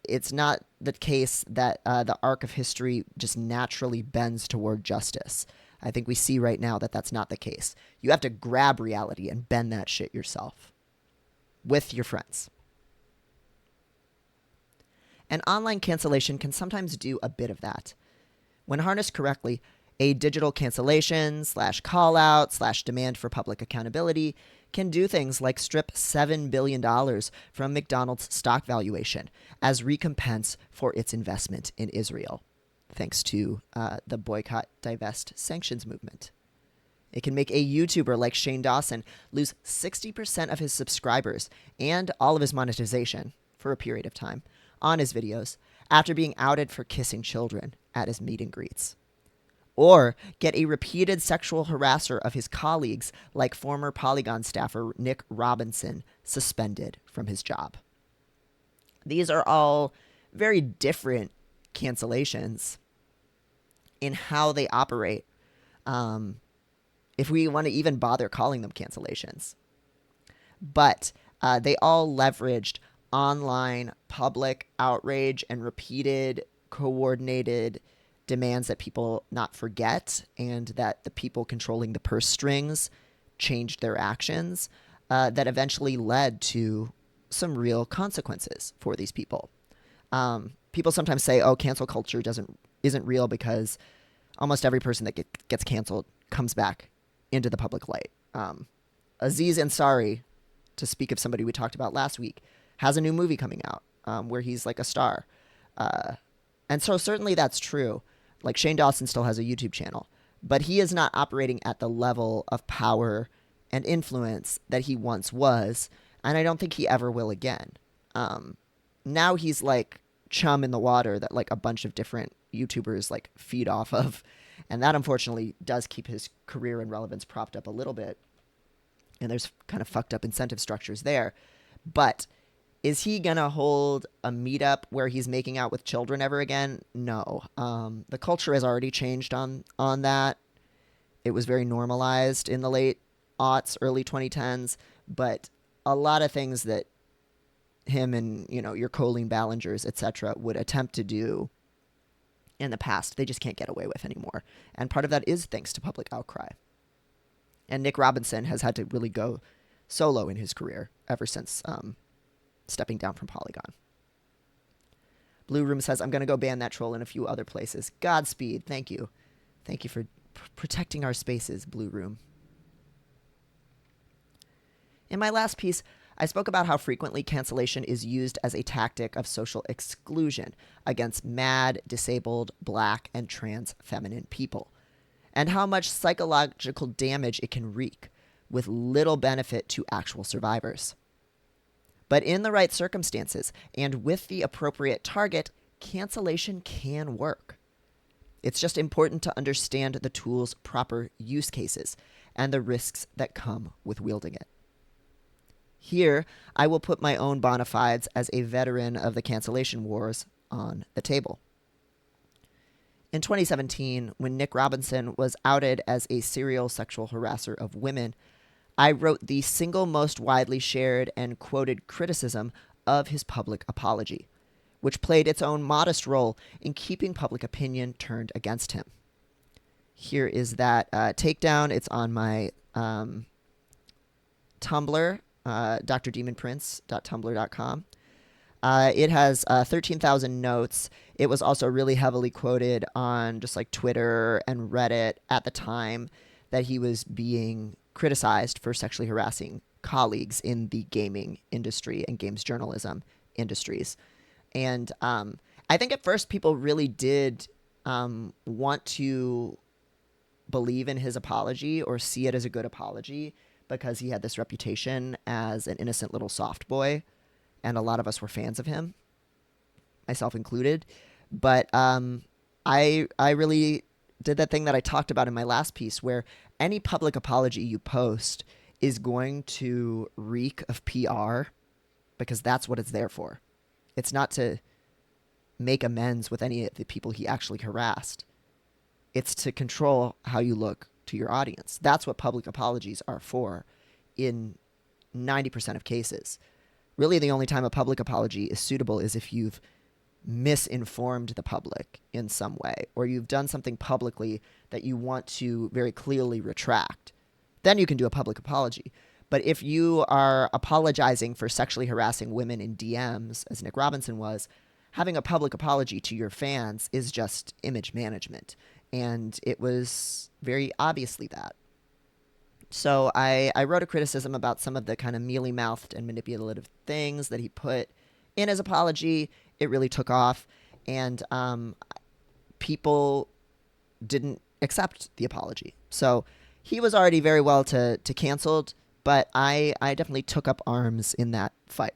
It's not the case that the arc of history just naturally bends toward justice. I think we see right now that that's not the case. You have to grab reality and bend that shit yourself with your friends. And online cancellation can sometimes do a bit of that. When harnessed correctly, a digital cancellation / call out / demand for public accountability can do things like strip $7 billion from McDonald's stock valuation as recompense for its investment in Israel, thanks to the boycott, divest, sanctions movement. It can make a YouTuber like Shane Dawson lose 60% of his subscribers and all of his monetization for a period of time on his videos after being outed for kissing children at his meet and greets. Or get a repeated sexual harasser of his colleagues like former Polygon staffer Nick Robinson suspended from his job. These are all very different cancellations in how they operate, if we want to even bother calling them cancellations. But they all leveraged online public outrage and repeated coordinated demands that people not forget and that the people controlling the purse strings changed their actions that eventually led to some real consequences for these people. People sometimes say, oh, cancel culture isn't real because almost every person that gets canceled comes back into the public light. Aziz Ansari, to speak of somebody we talked about last week, has a new movie coming out where he's like a star. And so certainly that's true. Like Shane Dawson still has a YouTube channel, but he is not operating at the level of power and influence that he once was, and I don't think he ever will again. Now he's like chum in the water that like a bunch of different YouTubers like feed off of, and that unfortunately does keep his career and relevance propped up a little bit, and there's kind of fucked up incentive structures there. But is he going to hold a meetup where he's making out with children ever again? No. The culture has already changed on that. It was very normalized in the late aughts, early 2010s. But a lot of things that him and, your Colleen Ballingers, etc., would attempt to do in the past, they just can't get away with anymore. And part of that is thanks to public outcry. And Nick Robinson has had to really go solo in his career ever since stepping down from Polygon. Blue Room says, I'm going to go ban that troll in a few other places. Godspeed. Thank you. Thank you for protecting our spaces, Blue Room. In my last piece, I spoke about how frequently cancellation is used as a tactic of social exclusion against mad, disabled, black, and trans feminine people, and how much psychological damage it can wreak with little benefit to actual survivors. But in the right circumstances and with the appropriate target, cancellation can work. It's just important to understand the tool's proper use cases and the risks that come with wielding it. Here, I will put my own bona fides as a veteran of the cancellation wars on the table. In 2017, when Nick Robinson was outed as a serial sexual harasser of women, I wrote the single most widely shared and quoted criticism of his public apology, which played its own modest role in keeping public opinion turned against him. Here is that takedown. It's on my Tumblr, drdemonprince.tumblr.com. It has 13,000 notes. It was also really heavily quoted on just like Twitter and Reddit at the time that he was being criticized for sexually harassing colleagues in the gaming industry and games journalism industries. And I think at first people really did want to believe in his apology or see it as a good apology because he had this reputation as an innocent little soft boy. And a lot of us were fans of him, myself included. But I really did that thing that I talked about in my last piece, where any public apology you post is going to reek of PR because that's what it's there for. It's not to make amends with any of the people he actually harassed. It's to control how you look to your audience. That's what public apologies are for in 90% of cases. Really, the only time a public apology is suitable is if you've misinformed the public in some way, or you've done something publicly that you want to very clearly retract. Then you can do a public apology. But if you are apologizing for sexually harassing women in DMs, as Nick Robinson was, having a public apology to your fans is just image management. And it was very obviously that. So I wrote a criticism about some of the kind of mealy-mouthed and manipulative things that he put in his apology. It really took off, and people didn't accept the apology. So he was already very well to canceled, but I definitely took up arms in that fight.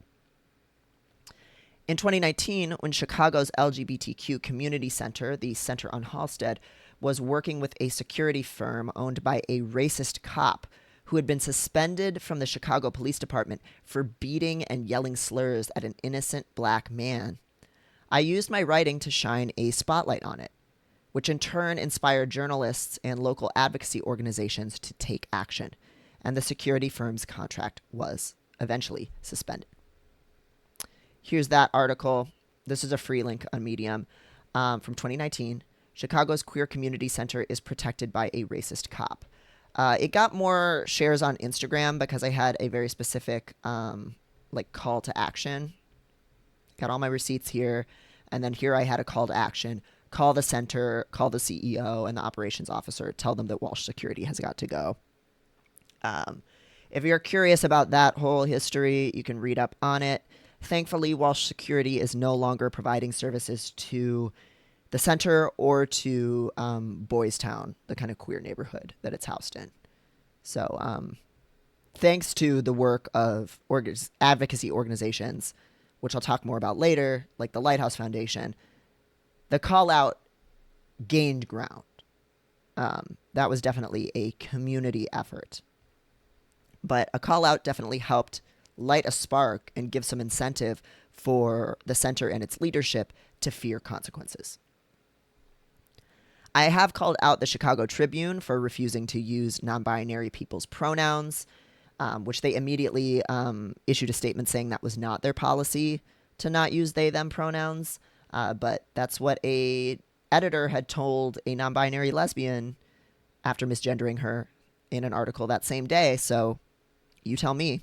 In 2019, when Chicago's LGBTQ Community Center, the Center on Halsted, was working with a security firm owned by a racist cop who had been suspended from the Chicago Police Department for beating and yelling slurs at an innocent black man, I used my writing to shine a spotlight on it, which in turn inspired journalists and local advocacy organizations to take action, and the security firm's contract was eventually suspended. Here's that article. This is a free link on Medium from 2019. Chicago's Queer Community Center is protected by a racist cop. It got more shares on Instagram because I had a very specific call to action. Got all my receipts here. And then here I had a call to action. Call the center, call the CEO and the operations officer. Tell them that Walsh Security has got to go. If you're curious about that whole history, you can read up on it. Thankfully, Walsh Security is no longer providing services to the center or to Boys Town, the kind of queer neighborhood that it's housed in. So thanks to the work of advocacy organizations, which I'll talk more about later, like the Lighthouse Foundation, the call out gained ground. That was definitely a community effort. But a call out definitely helped light a spark and give some incentive for the center and its leadership to fear consequences. I have called out the Chicago Tribune for refusing to use non-binary people's pronouns, which they immediately issued a statement saying that was not their policy to not use they, them pronouns. But that's what a editor had told a non-binary lesbian after misgendering her in an article that same day. So you tell me.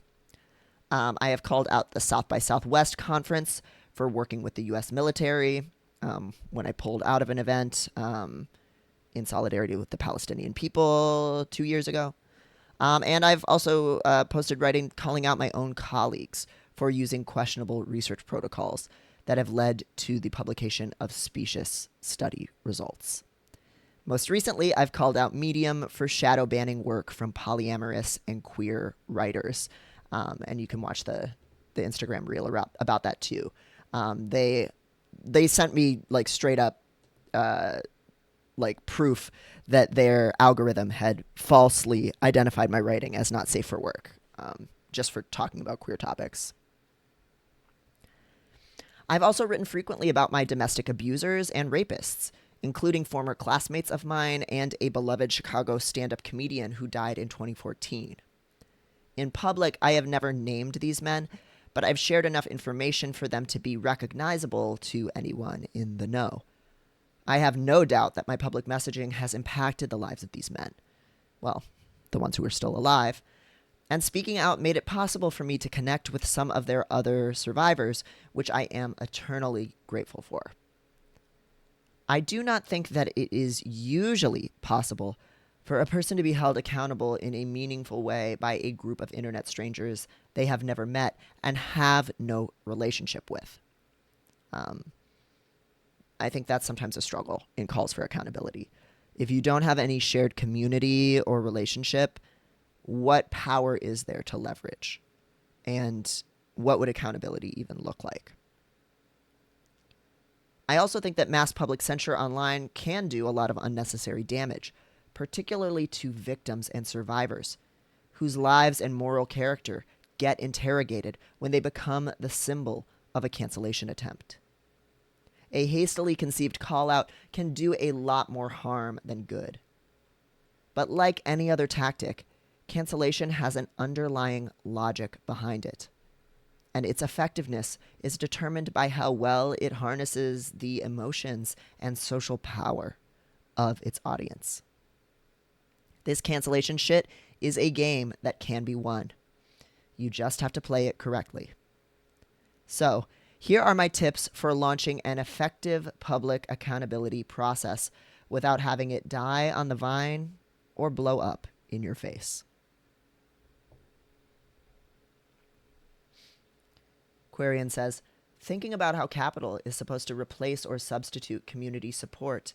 I have called out the South by Southwest conference for working with the U.S. military when I pulled out of an event in solidarity with the Palestinian people 2 years ago. And I've also posted writing calling out my own colleagues for using questionable research protocols that have led to the publication of specious study results. Most recently, I've called out Medium for shadow banning work from polyamorous and queer writers. And you can watch the Instagram reel about that too. They sent me like straight up like proof that their algorithm had falsely identified my writing as not safe for work, just for talking about queer topics. I've also written frequently about my domestic abusers and rapists, including former classmates of mine and a beloved Chicago stand-up comedian who died in 2014. In public, I have never named these men, but I've shared enough information for them to be recognizable to anyone in the know. I have no doubt that my public messaging has impacted the lives of these men. Well, the ones who are still alive. And speaking out made it possible for me to connect with some of their other survivors, which I am eternally grateful for. I do not think that it is usually possible for a person to be held accountable in a meaningful way by a group of internet strangers they have never met and have no relationship with. I think that's sometimes a struggle in calls for accountability. If you don't have any shared community or relationship, what power is there to leverage? And what would accountability even look like? I also think that mass public censure online can do a lot of unnecessary damage, particularly to victims and survivors, whose lives and moral character get interrogated when they become the symbol of a cancellation attempt. A hastily conceived call-out can do a lot more harm than good. But like any other tactic, cancellation has an underlying logic behind it, and its effectiveness is determined by how well it harnesses the emotions and social power of its audience. This cancellation shit is a game that can be won. You just have to play it correctly. So, here are my tips for launching an effective public accountability process without having it die on the vine or blow up in your face. Quarian says, thinking about how capital is supposed to replace or substitute community support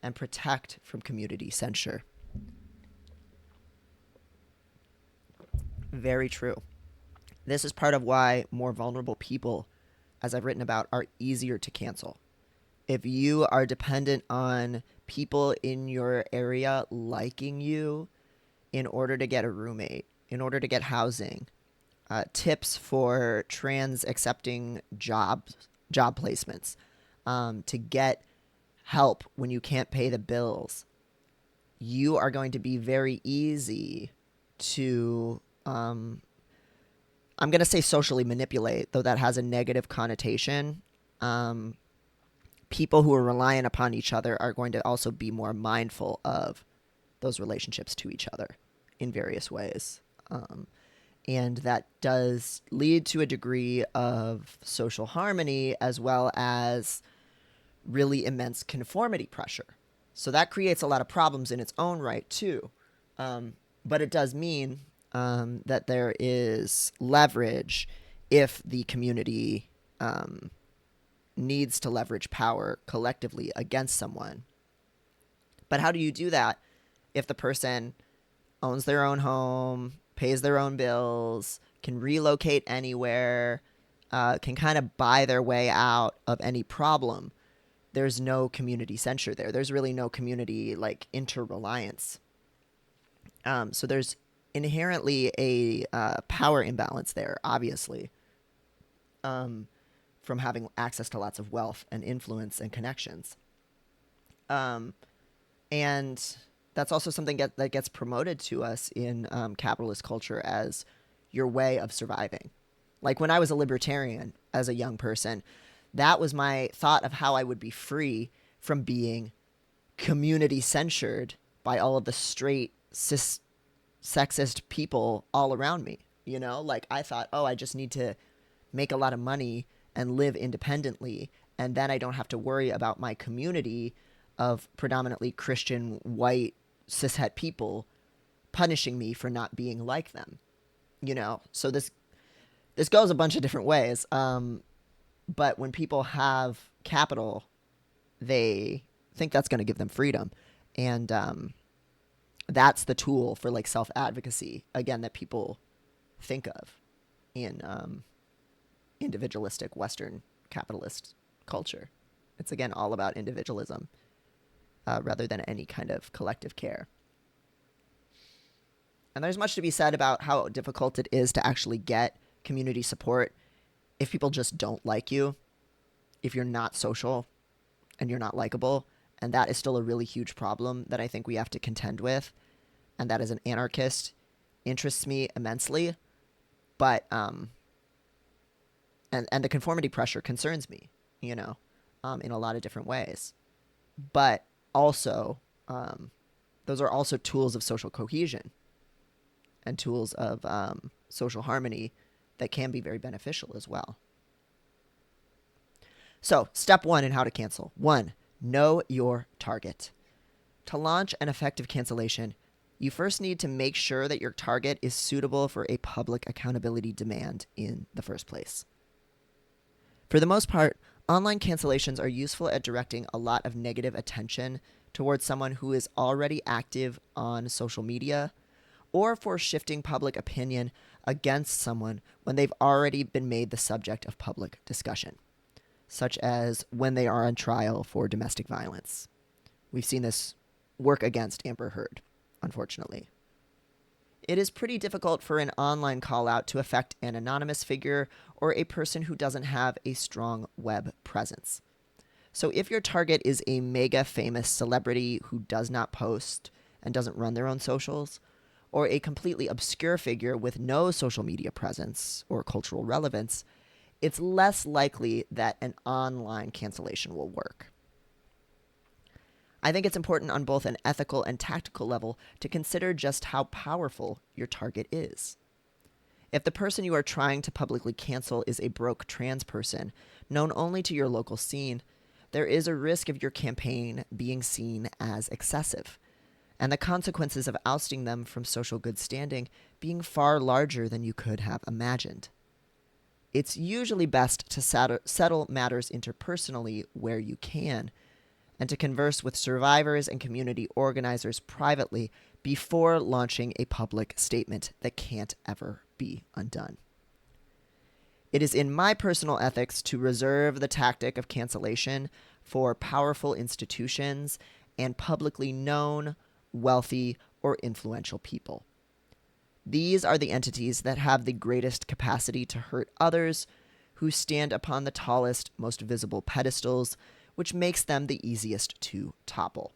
and protect from community censure. Very true. This is part of why more vulnerable people, as I've written about, are easier to cancel. If you are dependent on people in your area liking you in order to get a roommate, in order to get housing, tips for trans accepting job placements, to get help when you can't pay the bills, you are going to be very easy to, I'm going to say socially manipulate, though that has a negative connotation. People who are reliant upon each other are going to also be more mindful of those relationships to each other in various ways. And that does lead to a degree of social harmony as well as really immense conformity pressure. So that creates a lot of problems in its own right, too. But it does mean that there is leverage if the community needs to leverage power collectively against someone. But how do you do that if the person owns their own home, pays their own bills, can relocate anywhere, can kind of buy their way out of any problem? There's no community censure there. There's really no community like interreliance. So there's inherently a power imbalance there, obviously, from having access to lots of wealth and influence and connections. And that's also something that gets promoted to us in capitalist culture as your way of surviving. Like when I was a libertarian as a young person, that was my thought of how I would be free from being community censured by all of the straight, cis, sexist people all around me. You know, like I thought, oh, I just need to make a lot of money and live independently, and then I don't have to worry about my community of predominantly Christian, white, cishet people punishing me for not being like them. You know, so this goes a bunch of different ways. But when people have capital, they think that's going to give them freedom. And that's the tool for like self-advocacy, again, that people think of in individualistic Western capitalist culture. It's, again, all about individualism rather than any kind of collective care. And there's much to be said about how difficult it is to actually get community support if people just don't like you, if you're not social and you're not likable. And that is still a really huge problem that I think we have to contend with. And that, as an anarchist, interests me immensely. But, and the conformity pressure concerns me, you know, in a lot of different ways. But also, those are also tools of social cohesion and tools of social harmony that can be very beneficial as well. So, step 1 in how to cancel. 1, know your target. To launch an effective cancellation, you first need to make sure that your target is suitable for a public accountability demand in the first place. For the most part, online cancellations are useful at directing a lot of negative attention towards someone who is already active on social media, or for shifting public opinion against someone when they've already been made the subject of public discussion, such as when they are on trial for domestic violence. We've seen this work against Amber Heard, unfortunately. It is pretty difficult for an online call-out to affect an anonymous figure or a person who doesn't have a strong web presence. So if your target is a mega famous celebrity who does not post and doesn't run their own socials, or a completely obscure figure with no social media presence or cultural relevance, it's less likely that an online cancellation will work. I think it's important on both an ethical and tactical level to consider just how powerful your target is. If the person you are trying to publicly cancel is a broke trans person, known only to your local scene, there is a risk of your campaign being seen as excessive, and the consequences of ousting them from social good standing being far larger than you could have imagined. It's usually best to settle matters interpersonally where you can, and to converse with survivors and community organizers privately before launching a public statement that can't ever be undone. It is in my personal ethics to reserve the tactic of cancellation for powerful institutions and publicly known, wealthy, or influential people. These are the entities that have the greatest capacity to hurt others, who stand upon the tallest, most visible pedestals, which makes them the easiest to topple.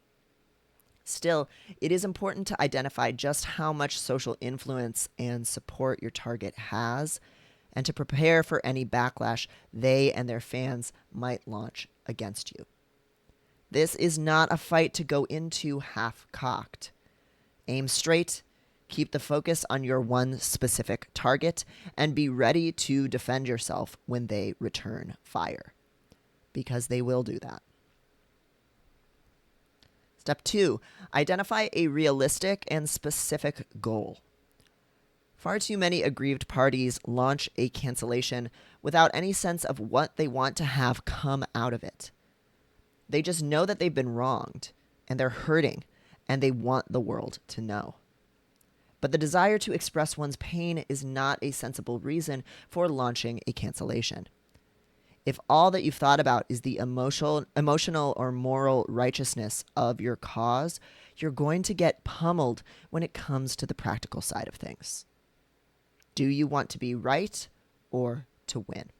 Still, it is important to identify just how much social influence and support your target has, and to prepare for any backlash they and their fans might launch against you. This is not a fight to go into half-cocked. Aim straight, keep the focus on your one specific target, and be ready to defend yourself when they return fire, because they will do that. Step 2, identify a realistic and specific goal. Far too many aggrieved parties launch a cancellation without any sense of what they want to have come out of it. They just know that they've been wronged, and they're hurting, and they want the world to know. But the desire to express one's pain is not a sensible reason for launching a cancellation. If all that you've thought about is the emotional or moral righteousness of your cause, you're going to get pummeled when it comes to the practical side of things. Do you want to be right or to win?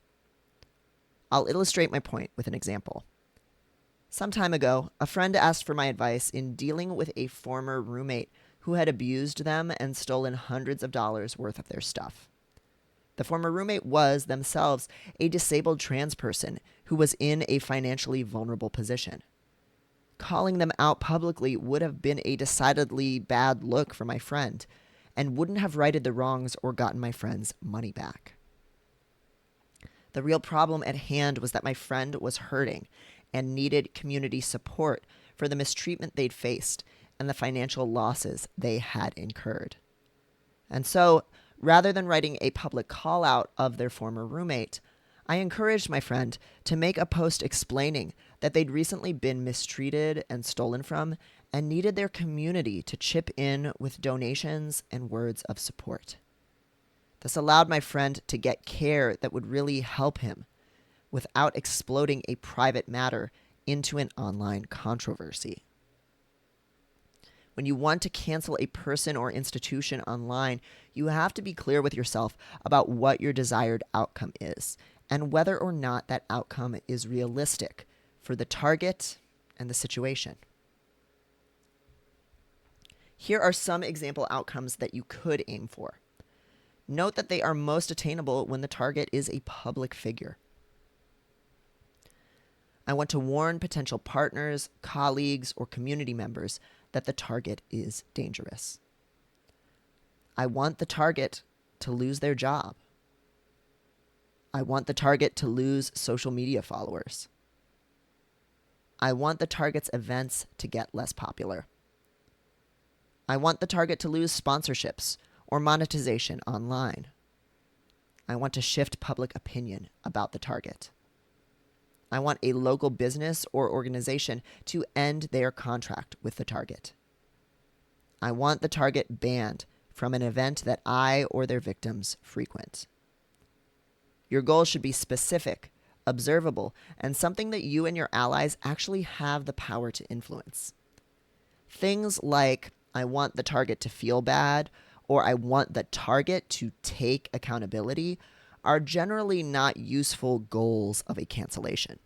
I'll illustrate my point with an example. Some time ago, a friend asked for my advice in dealing with a former roommate who had abused them and stolen hundreds of dollars worth of their stuff. The former roommate was themselves a disabled trans person who was in a financially vulnerable position. Calling them out publicly would have been a decidedly bad look for my friend, and wouldn't have righted the wrongs or gotten my friend's money back. The real problem at hand was that my friend was hurting and needed community support for the mistreatment they'd faced and the financial losses they had incurred. And so, rather than writing a public call-out of their former roommate, I encouraged my friend to make a post explaining that they'd recently been mistreated and stolen from, and needed their community to chip in with donations and words of support. This allowed my friend to get care that would really help him without exploding a private matter into an online controversy. When you want to cancel a person or institution online, you have to be clear with yourself about what your desired outcome is and whether or not that outcome is realistic for the target and the situation. Here are some example outcomes that you could aim for. Note that they are most attainable when the target is a public figure. I want to warn potential partners, colleagues, or community members that the target is dangerous. I want the target to lose their job. I want the target to lose social media followers. I want the target's events to get less popular. I want the target to lose sponsorships or monetization online. I want to shift public opinion about the target. I want a local business or organization to end their contract with the target. I want the target banned from an event that I or their victims frequent. Your goal should be specific, observable, and something that you and your allies actually have the power to influence. Things like, I want the target to feel bad, or I want the target to take accountability, are generally not useful goals of a cancellation.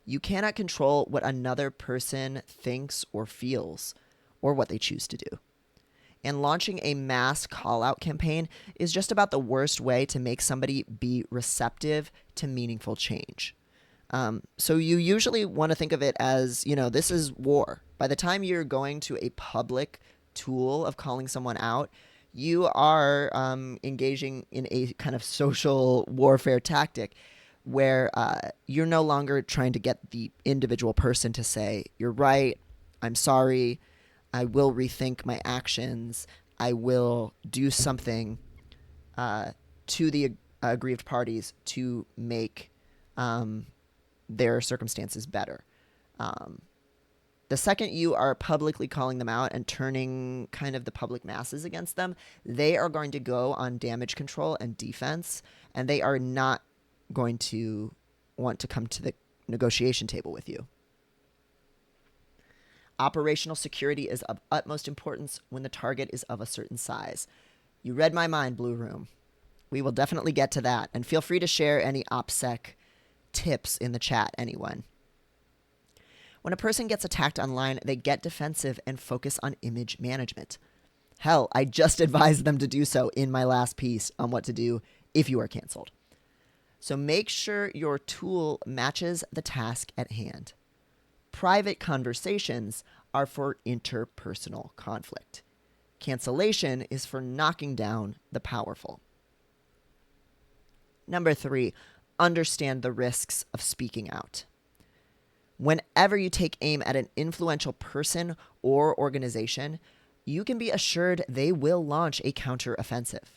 You cannot control what another person thinks or feels, or what they choose to do. And launching a mass call-out campaign is just about the worst way to make somebody be receptive to meaningful change. So you usually want to think of it as, this is war. By the time you're going to a public tool of calling someone out, you are engaging in a kind of social warfare tactic where you're no longer trying to get the individual person to say, you're right, I'm sorry, I will rethink my actions, I will do something to the aggrieved parties to make their circumstances better. The second you are publicly calling them out and turning kind of the public masses against them, they are going to go on damage control and defense, and they are not going to want to come to the negotiation table with you. Operational security is of utmost importance when the target is of a certain size. You read my mind, Blue Room. We will definitely get to that, and feel free to share any OPSEC tips in the chat, anyone. When a person gets attacked online, they get defensive and focus on image management. Hell, I just advised them to do so in my last piece on what to do if you are canceled. So make sure your tool matches the task at hand. Private conversations are for interpersonal conflict. Cancellation is for knocking down the powerful. Number 3, understand the risks of speaking out. Whenever you take aim at an influential person or organization, you can be assured they will launch a counteroffensive.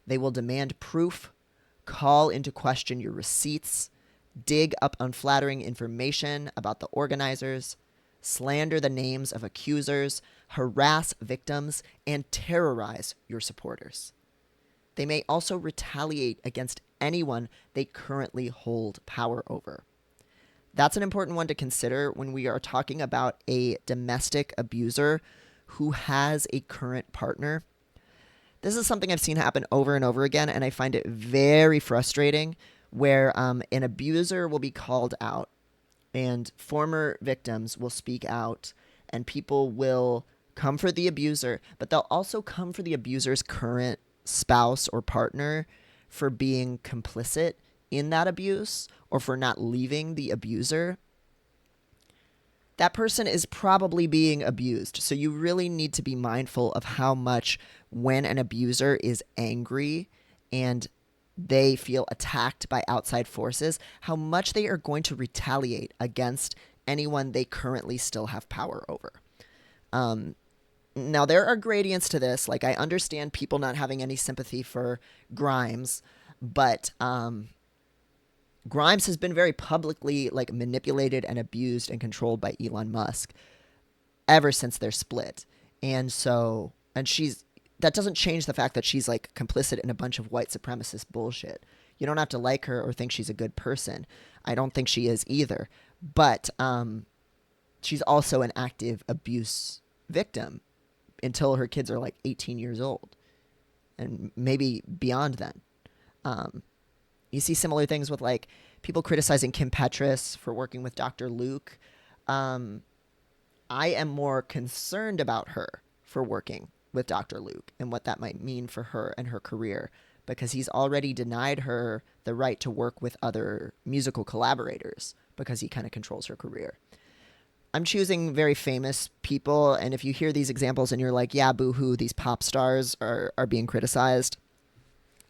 They will demand proof, call into question your receipts, dig up unflattering information about the organizers, slander the names of accusers, harass victims, and terrorize your supporters. They may also retaliate against anyone they currently hold power over. That's an important one to consider when we are talking about a domestic abuser who has a current partner. This is something I've seen happen over and over again, and I find it very frustrating where an abuser will be called out and former victims will speak out and people will come for the abuser, but they'll also come for the abuser's current spouse or partner for being complicit in that abuse or for not leaving the abuser. That person is probably being abused. So you really need to be mindful of how much when an abuser is angry and they feel attacked by outside forces, how much they are going to retaliate against anyone they currently still have power over. Now, there are gradients to this. Like, I understand people not having any sympathy for Grimes, but Grimes has been very publicly manipulated and abused and controlled by Elon Musk. ever since they're split. And so, and that doesn't change the fact that she's like complicit in a bunch of white supremacist bullshit. You don't have to like her or think she's a good person. I don't think she is either. But she's also an active abuse victim until her kids are like 18 years old and maybe beyond then. You see similar things with like people criticizing Kim Petras for working with Dr. Luke. I am more concerned about her for working with Dr. Luke and what that might mean for her and her career, because he's already denied her the right to work with other musical collaborators because he kind of controls her career. I'm choosing very famous people, and if you hear these examples and you're like, yeah, boo-hoo, these pop stars are being criticized,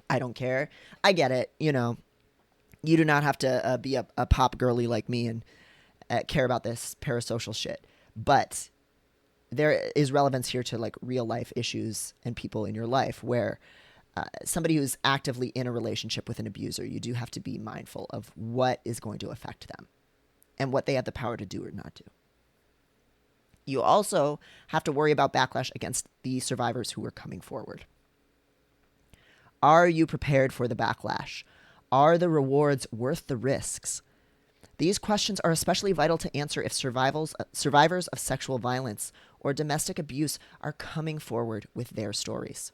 I don't care. I get it. You know, you do not have to be a pop girly like me and care about this parasocial shit. But there is relevance here to like real life issues and people in your life where somebody who's actively in a relationship with an abuser, you do have to be mindful of what is going to affect them and what they have the power to do or not do. You also have to worry about backlash against the survivors who are coming forward. Are you prepared for the backlash? Are the rewards worth the risks? These questions are especially vital to answer if survivors of sexual violence or domestic abuse are coming forward with their stories.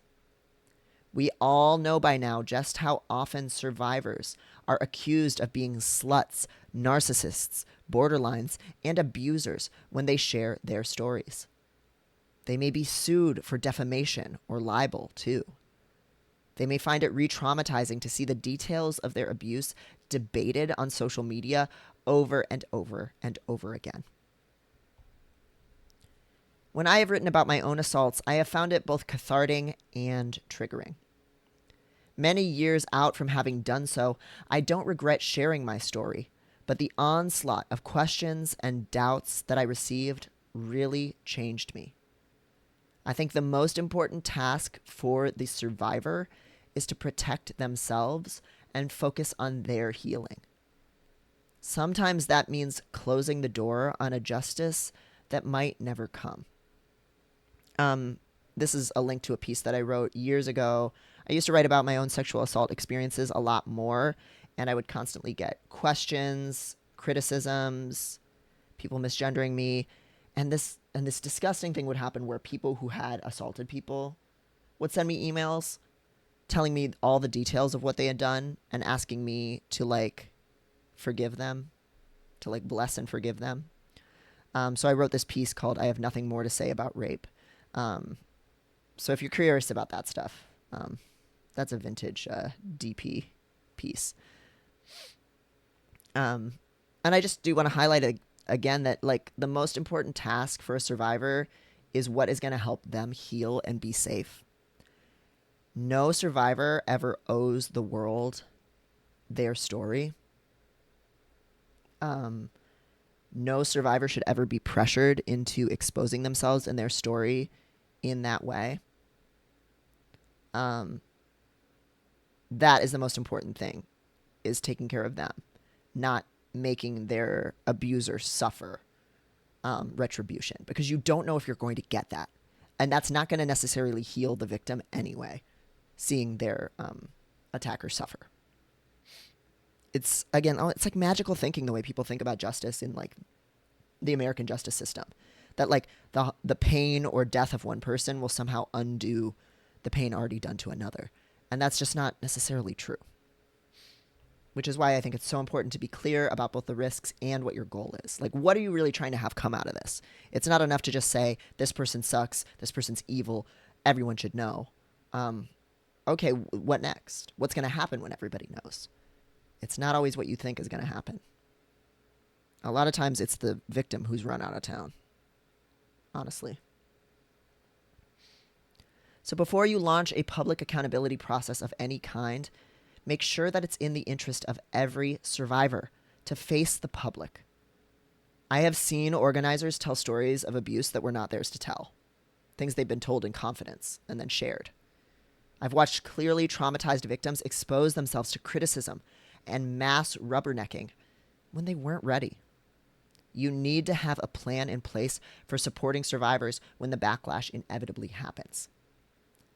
We all know by now just how often survivors are accused of being sluts, narcissists, borderlines, and abusers when they share their stories. They may be sued for defamation or libel, too. They may find it re-traumatizing to see the details of their abuse debated on social media over and over and over again. When I have written about my own assaults, I have found it both cathartic and triggering. Many years out from having done so, I don't regret sharing my story, but the onslaught of questions and doubts that I received really changed me. I think the most important task for the survivor is to protect themselves and focus on their healing. Sometimes that means closing the door on a justice that might never come. This is a link to a piece that I wrote years ago. I used to write about my own sexual assault experiences a lot more, and I would constantly get questions, criticisms, people misgendering me, and this disgusting thing would happen where people who had assaulted people would send me emails telling me all the details of what they had done and asking me to like forgive them, to like bless and forgive them. So I wrote this piece called I Have Nothing More to Say About Rape. So if you're curious about that stuff, that's a vintage DP piece. And I just do want to highlight again that like the most important task for a survivor is what is going to help them heal and be safe. No survivor ever owes the world their story. No survivor should ever be pressured into exposing themselves and their story in that way. That is the most important thing, is taking care of them, not making their abuser suffer retribution, because you don't know if you're going to get that. And that's not going to necessarily heal the victim anyway, seeing their attacker suffer. It's, again, it's like magical thinking the way people think about justice in like the American justice system. That like the pain or death of one person will somehow undo the pain already done to another. And that's just not necessarily true. Which is why I think it's so important to be clear about both the risks and what your goal is. Like, what are you really trying to have come out of this? It's not enough to just say, this person sucks, this person's evil, everyone should know. Okay, what next? What's going to happen when everybody knows? It's not always what you think is going to happen. A lot of times it's the victim who's run out of town. Honestly. So before you launch a public accountability process of any kind, make sure that it's in the interest of every survivor to face the public. I have seen organizers tell stories of abuse that were not theirs to tell. Things they've been told in confidence and then shared. I've watched clearly traumatized victims expose themselves to criticism and mass rubbernecking when they weren't ready. You need to have a plan in place for supporting survivors when the backlash inevitably happens.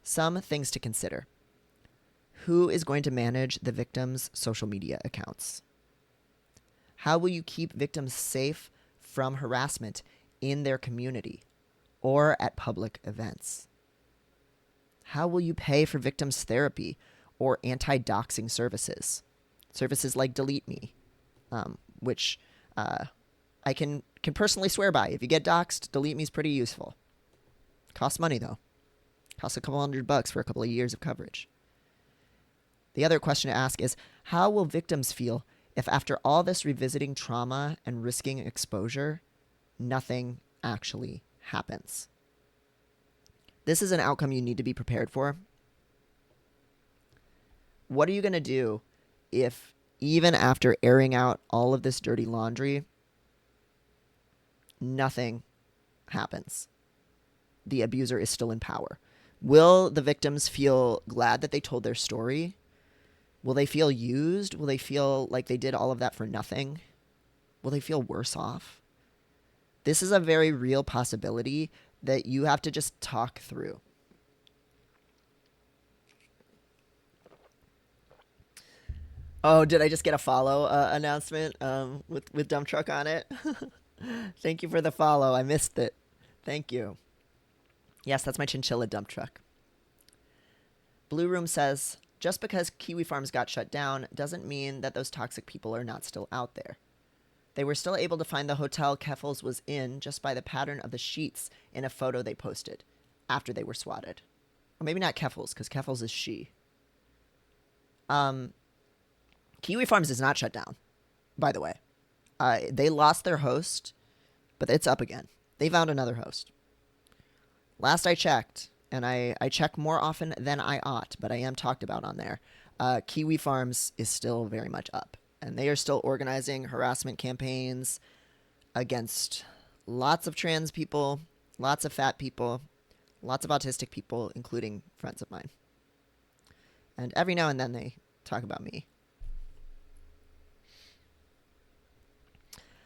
Some things to consider. Who is going to manage the victims' social media accounts? How will you keep victims safe from harassment in their community or at public events? How will you pay for victims' therapy or anti-doxing services? Services like Delete Me, which I can personally swear by. If you get doxxed, Delete Me is pretty useful. Costs money, though. Costs a couple $100 for a couple of years of coverage. The other question to ask is, how will victims feel if after all this revisiting trauma and risking exposure, nothing actually happens? This is an outcome you need to be prepared for. What are you going to do if, even after airing out all of this dirty laundry, nothing happens? The abuser is still in power. Will the victims feel glad that they told their story? Will they feel used? Will they feel like they did all of that for nothing? Will they feel worse off? This is a very real possibility that you have to just talk through. Oh, did I just get a follow announcement with Dump Truck on it? Thank you for the follow. I missed it. Thank you. Yes, that's my chinchilla dump truck. Blue Room says, just because Kiwi Farms got shut down doesn't mean that those toxic people are not still out there. They were still able to find the hotel Keffels was in just by the pattern of the sheets in a photo they posted after they were swatted. Or maybe not Keffels, because Keffels is she. Kiwi Farms is not shut down, by the way. They lost their host, but it's up again. They found another host. Last I checked, and I check more often than I ought, but I am talked about on there, Kiwi Farms is still very much up. And they are still organizing harassment campaigns against lots of trans people, lots of fat people, lots of autistic people, including friends of mine. And every now and then they talk about me.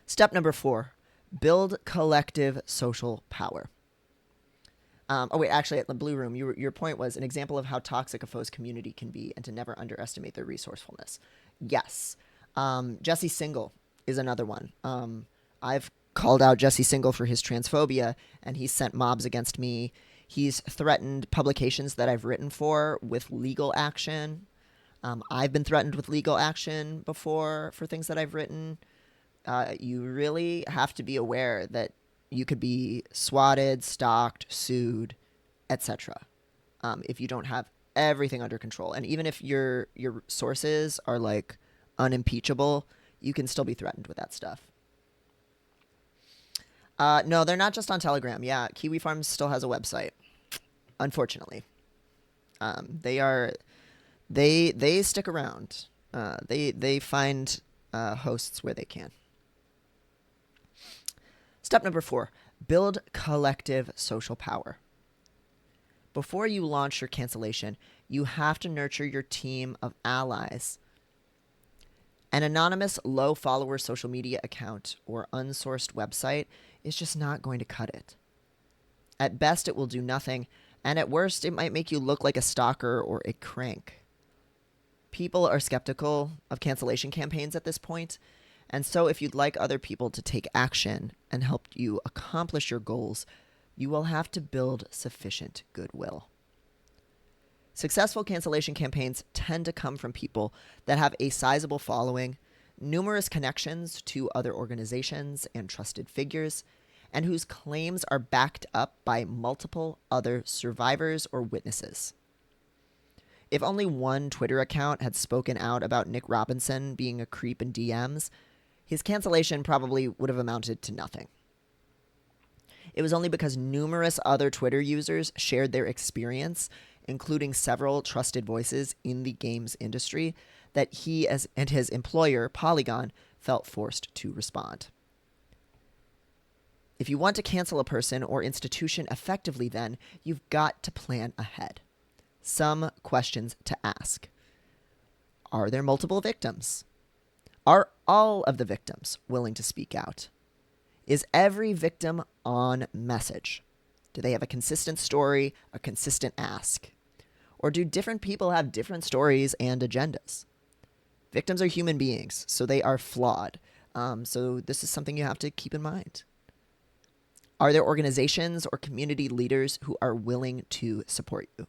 Step number 4, build collective social power. Actually, at the Blue Room, your point was an example of how toxic a foe's community can be and to never underestimate their resourcefulness. Yes. Jesse Single is another one. I've called out Jesse Single for his transphobia, and he's sent mobs against me. He's threatened publications that I've written for with legal action. I've been threatened with legal action before for things that I've written. You really have to be aware that you could be swatted, stalked, sued, etc. If you don't have everything under control. And even if your sources are like unimpeachable, you can still be threatened with that stuff. No, they're not just on Telegram. Yeah, Kiwi Farms still has a website, unfortunately. They stick around. They find hosts where they can. Step number 4, build collective social power. Before you launch your cancellation, you have to nurture your team of allies. An anonymous, low-follower social media account or unsourced website is just not going to cut it. At best, it will do nothing, and at worst, it might make you look like a stalker or a crank. People are skeptical of cancellation campaigns at this point, and so if you'd like other people to take action and help you accomplish your goals, you will have to build sufficient goodwill. Successful cancellation campaigns tend to come from people that have a sizable following, numerous connections to other organizations and trusted figures, and whose claims are backed up by multiple other survivors or witnesses. If only one Twitter account had spoken out about Nick Robinson being a creep in DMs, his cancellation probably would have amounted to nothing. It was only because numerous other Twitter users shared their experience, including several trusted voices in the games industry, that he and his employer, Polygon, felt forced to respond. If you want to cancel a person or institution effectively, then you've got to plan ahead. Some questions to ask. Are there multiple victims? Are all of the victims willing to speak out? Is every victim on message? Do they have a consistent story, a consistent ask? Or do different people have different stories and agendas? Victims are human beings, so they are flawed. So this is something you have to keep in mind. Are there organizations or community leaders who are willing to support you?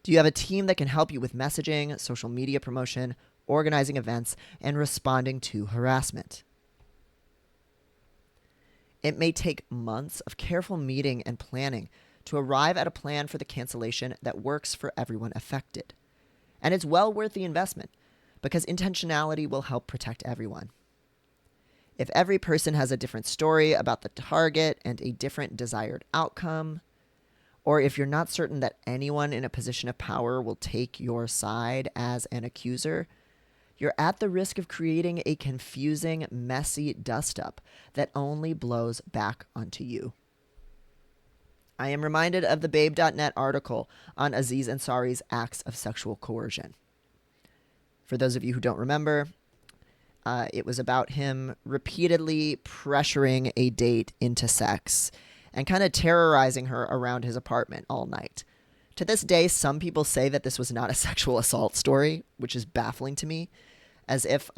Do you have a team that can help you with messaging, social media promotion, organizing events, and responding to harassment? It may take months of careful meeting and planning to arrive at a plan for the cancellation that works for everyone affected. And it's well worth the investment because intentionality will help protect everyone. If every person has a different story about the target and a different desired outcome, or if you're not certain that anyone in a position of power will take your side as an accuser, you're at the risk of creating a confusing, messy dust-up that only blows back onto you. I am reminded of the Babe.net article on Aziz Ansari's acts of sexual coercion. For those of you who don't remember, it was about him repeatedly pressuring a date into sex and kind of terrorizing her around his apartment all night. To this day, some people say that this was not a sexual assault story, which is baffling to me, as if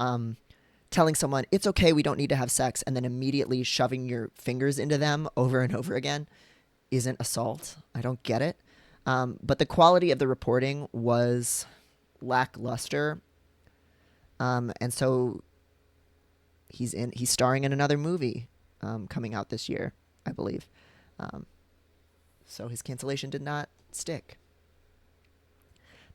telling someone, it's okay, we don't need to have sex, and then immediately shoving your fingers into them over and over again isn't assault. I don't get it. But the quality of the reporting was lackluster. And so he's starring in another movie coming out this year, I believe. So his cancellation did not stick.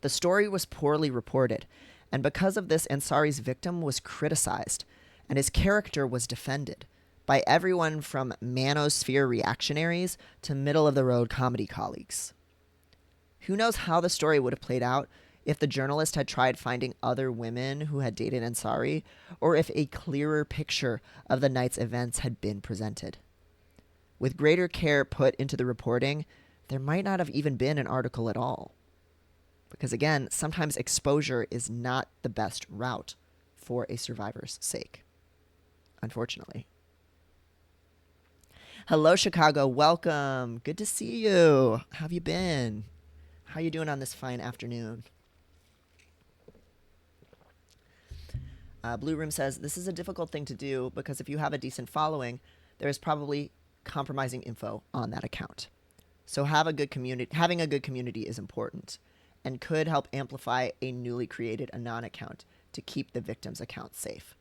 The story was poorly reported, and because of this, Ansari's victim was criticized, and his character was defended by everyone from manosphere reactionaries to middle-of-the-road comedy colleagues. Who knows how the story would have played out if the journalist had tried finding other women who had dated Ansari, or if a clearer picture of the night's events had been presented. With greater care put into the reporting, there might not have even been an article at all. Because again, sometimes exposure is not the best route for a survivor's sake, unfortunately. Hello, Chicago. Welcome. Good to see you. How have you been? How you doing on this fine afternoon? Blue Room says, this is a difficult thing to do because if you have a decent following, there is probably compromising info on that account. So having a good community is important and could help amplify a newly created Anon account to keep the victim's account safe.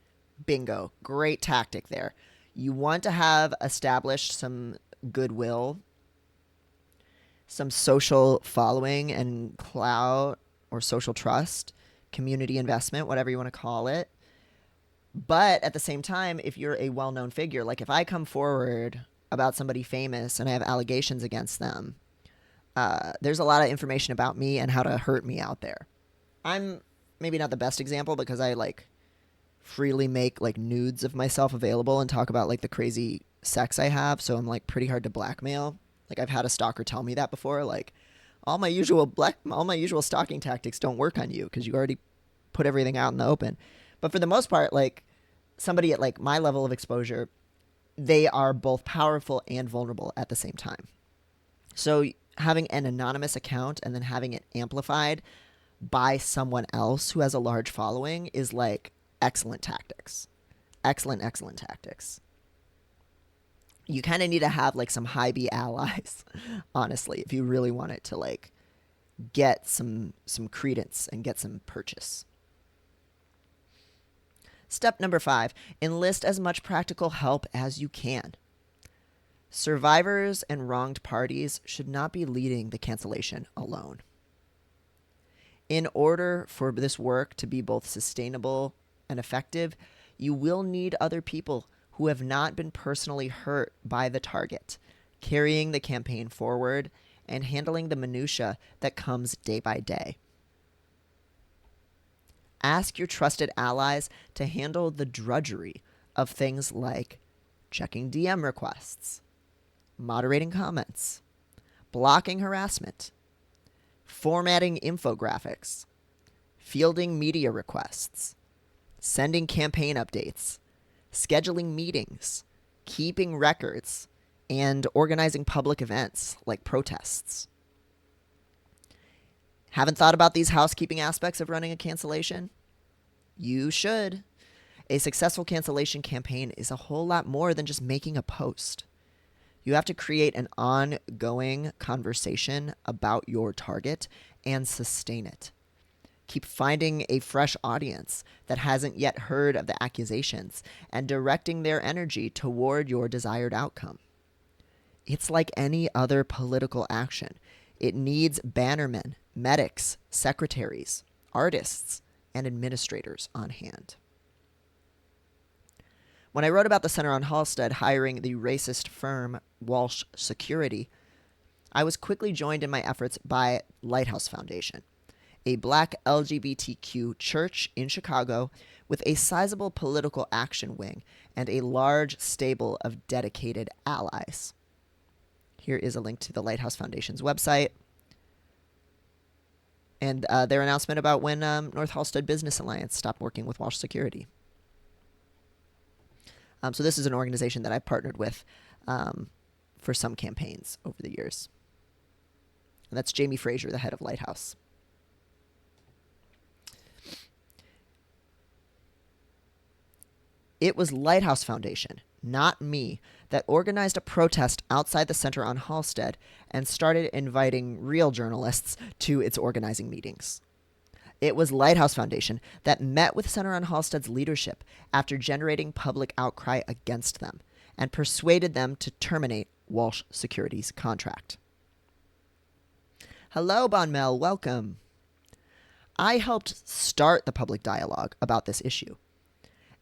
Bingo. Great tactic there. You want to have established some goodwill, some social following and clout or social trust, community investment, whatever you want to call it. But at the same time, if you're a well-known figure, like if I come forward about somebody famous and I have allegations against them, there's a lot of information about me and how to hurt me out there. I'm maybe not the best example because I freely make nudes of myself available and talk about the crazy sex I have. So I'm pretty hard to blackmail. I've had a stalker tell me that before. All my usual stalking tactics don't work on you because you already put everything out in the open. But for the most part, somebody at my level of exposure, they are both powerful and vulnerable at the same time. So having an anonymous account and then having it amplified by someone else who has a large following is excellent tactics. Excellent tactics. You kind of need to have some high B allies, honestly, if you really want it to get some credence and get some purchase. Step number 5, enlist as much practical help as you can. Survivors and wronged parties should not be leading the cancellation alone. In order for this work to be both sustainable and effective, you will need other people who have not been personally hurt by the target, carrying the campaign forward and handling the minutia that comes day by day. Ask your trusted allies to handle the drudgery of things like checking DM requests, moderating comments, blocking harassment, formatting infographics, fielding media requests, sending campaign updates, scheduling meetings, keeping records, and organizing public events like protests. Haven't thought about these housekeeping aspects of running a cancellation? You should. A successful cancellation campaign is a whole lot more than just making a post. You have to create an ongoing conversation about your target and sustain it. Keep finding a fresh audience that hasn't yet heard of the accusations and directing their energy toward your desired outcome. It's like any other political action. It needs bannermen, medics, secretaries, artists, and administrators on hand. When I wrote about the Center on Halstead hiring the racist firm Walsh Security, I was quickly joined in my efforts by Lighthouse Foundation, a black LGBTQ church in Chicago with a sizable political action wing and a large stable of dedicated allies. Here is a link to the Lighthouse Foundation's website and their announcement about when North Halstead Business Alliance stopped working with Walsh Security. So this is an organization that I've partnered with for some campaigns over the years. And that's Jamie Fraser, the head of Lighthouse. It was Lighthouse Foundation, not me, that organized a protest outside the Center on Halstead and started inviting real journalists to its organizing meetings. It was Lighthouse Foundation that met with Center on Halstead's leadership after generating public outcry against them and persuaded them to terminate Walsh Security's contract. Hello, Bonmel, welcome. I helped start the public dialogue about this issue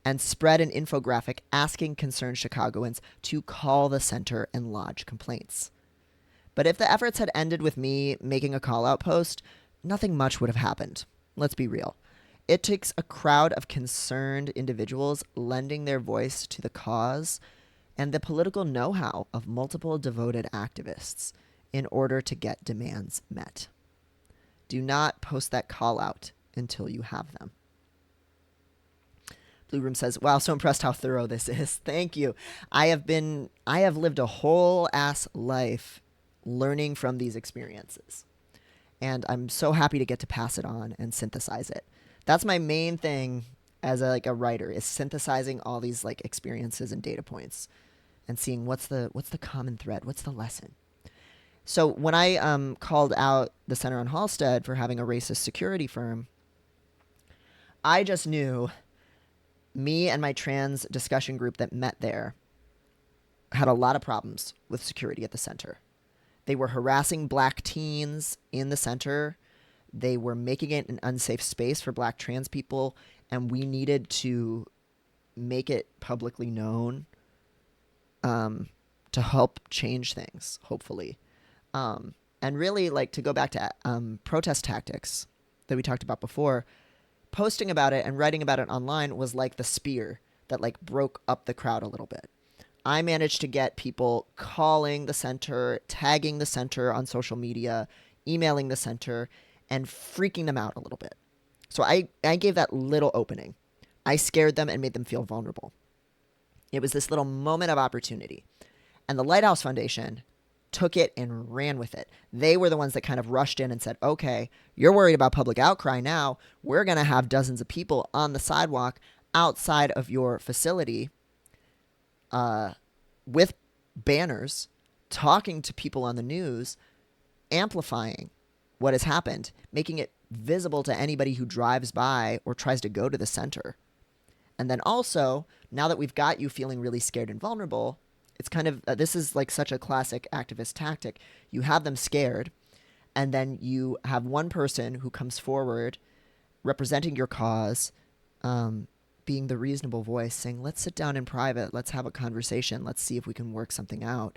and spread an infographic asking concerned Chicagoans to call the center and lodge complaints. But if the efforts had ended with me making a call-out post, nothing much would have happened. Let's be real. It takes a crowd of concerned individuals lending their voice to the cause and the political know-how of multiple devoted activists in order to get demands met. Do not post that call-out until you have them. Blue Room says, wow, so impressed how thorough this is. Thank you. I have lived a whole ass life learning from these experiences. And I'm so happy to get to pass it on and synthesize it. That's my main thing as a writer, is synthesizing all these experiences and data points and seeing what's the common thread, what's the lesson. So when I called out the Center on Halstead for having a racist security firm, I just knew me and my trans discussion group that met there had a lot of problems with security at the center. They were harassing black teens in the center. They were making it an unsafe space for black trans people, and we needed to make it publicly known to help change things, hopefully. And really, to go back to protest tactics that we talked about before, posting about it and writing about it online was like the spear that broke up the crowd a little bit. I managed to get people calling the center, tagging the center on social media, emailing the center, and freaking them out a little bit. So I gave that little opening. I scared them and made them feel vulnerable. It was this little moment of opportunity. And the Lighthouse Foundation took it and ran with it. They were the ones that kind of rushed in and said, okay, you're worried about public outcry now. We're going to have dozens of people on the sidewalk outside of your facility with banners, talking to people on the news, amplifying what has happened, making it visible to anybody who drives by or tries to go to the center. And then also, now that we've got you feeling really scared and vulnerable, it's kind of, this is such a classic activist tactic. You have them scared, and then you have one person who comes forward representing your cause, being the reasonable voice, saying, let's sit down in private, let's have a conversation, let's see if we can work something out.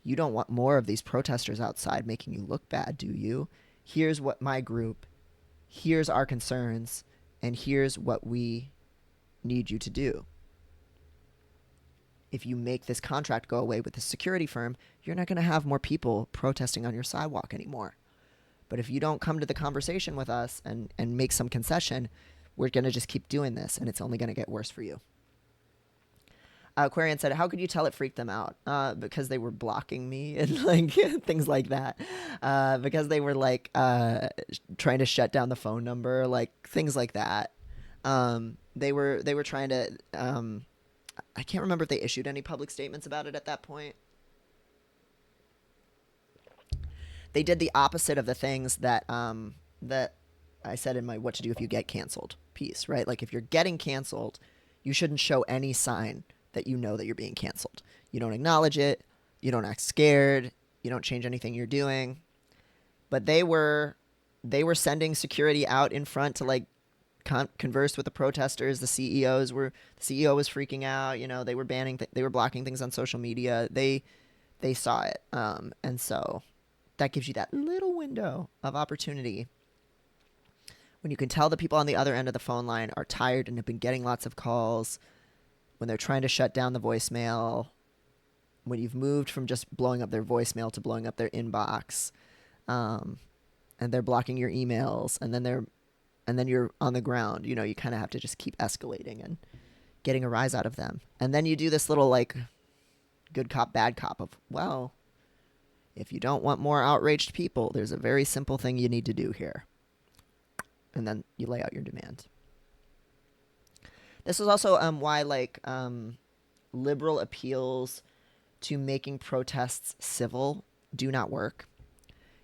You don't want more of these protesters outside making you look bad, do you? Here's what my group, here's our concerns, and here's what we need you to do. If you make this contract go away with the security firm, you're not going to have more people protesting on your sidewalk anymore. But if you don't come to the conversation with us and make some concession, we're going to just keep doing this, and it's only going to get worse for you. Aquarian said, "How could you tell it freaked them out? Because they were blocking me and like things like that. Because they were like trying to shut down the phone number, like things like that. They were trying to. I can't remember if they issued any public statements about it at that point. They did the opposite of the things that I said in my "What to Do If You Get Canceled" piece, right? Like if you're getting canceled, you shouldn't show any sign that you know that you're being canceled. You don't acknowledge it. You don't act scared. You don't change anything you're doing. But they were sending security out in front to like converse with the protesters. The CEO was freaking out. They were they were blocking things on social media. They saw it, and so that gives you that little window of opportunity when you can tell the people on the other end of the phone line are tired and have been getting lots of calls, when they're trying to shut down the voicemail, when you've moved from just blowing up their voicemail to blowing up their inbox, and they're blocking your emails, and then you're on the ground. You kind of have to just keep escalating and getting a rise out of them. And then you do this little like good cop, bad cop of, well, if you don't want more outraged people, there's a very simple thing you need to do here. And then you lay out your demand. This is also why liberal appeals to making protests civil do not work.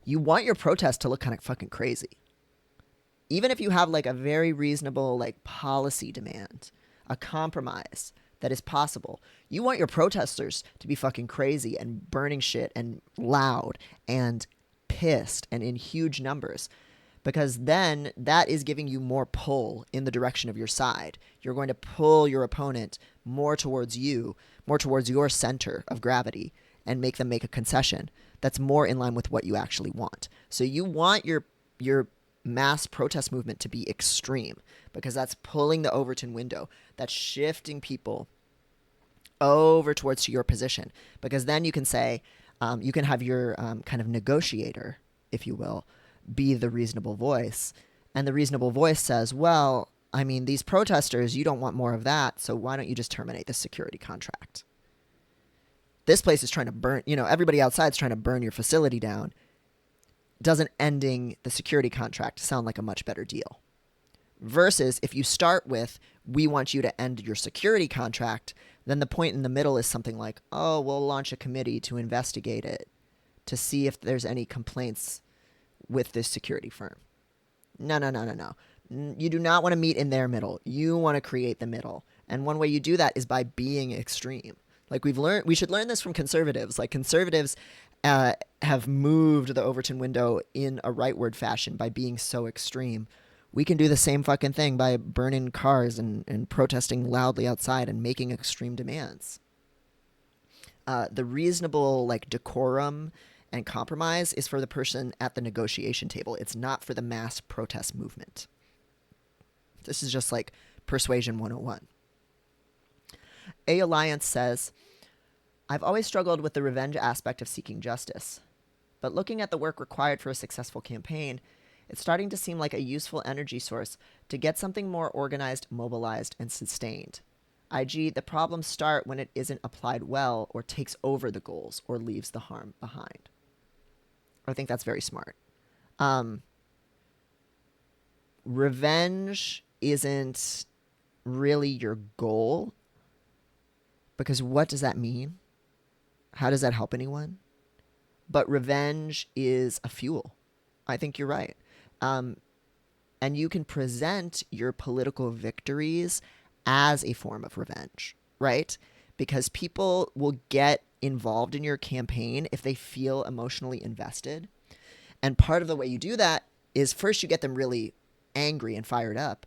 You want your protest to look kind of fucking crazy. Even if you have like a very reasonable like policy demand, a compromise that is possible, you want your protesters to be fucking crazy and burning shit and loud and pissed and in huge numbers, because then that is giving you more pull in the direction of your side. You're going to pull your opponent more towards you, more towards your center of gravity, and make them make a concession that's more in line with what you actually want. So you want your mass protest movement to be extreme, because that's pulling the Overton window. That's shifting people over towards your position, because then you can say, you can have your kind of negotiator, if you will, be the reasonable voice. And the reasonable voice says, well, I mean, these protesters, you don't want more of that, so why don't you just terminate the security contract? This place is trying to burn, everybody outside's trying to burn your facility down. Doesn't ending the security contract sound like a much better deal? Versus if you start with, we want you to end your security contract, then the point in the middle is something like, oh, we'll launch a committee to investigate it, to see if there's any complaints with this security firm. No. You do not want to meet in their middle. You want to create the middle. And one way you do that is by being extreme. Like we should learn this from conservatives. Like conservatives have moved the Overton window in a rightward fashion by being so extreme. We can do the same fucking thing by burning cars and protesting loudly outside and making extreme demands. The reasonable like decorum and compromise is for the person at the negotiation table. It's not for the mass protest movement. This is just like Persuasion 101. A Alliance says, I've always struggled with the revenge aspect of seeking justice, but looking at the work required for a successful campaign, it's starting to seem like a useful energy source to get something more organized, mobilized, and sustained. i.e., the problems start when it isn't applied well or takes over the goals or leaves the harm behind. I think that's very smart. Revenge isn't really your goal, because what does that mean? How does that help anyone? But revenge is a fuel. I think you're right. And you can present your political victories as a form of revenge, right? Because people will get involved in your campaign if they feel emotionally invested. And part of the way you do that is first you get them really angry and fired up.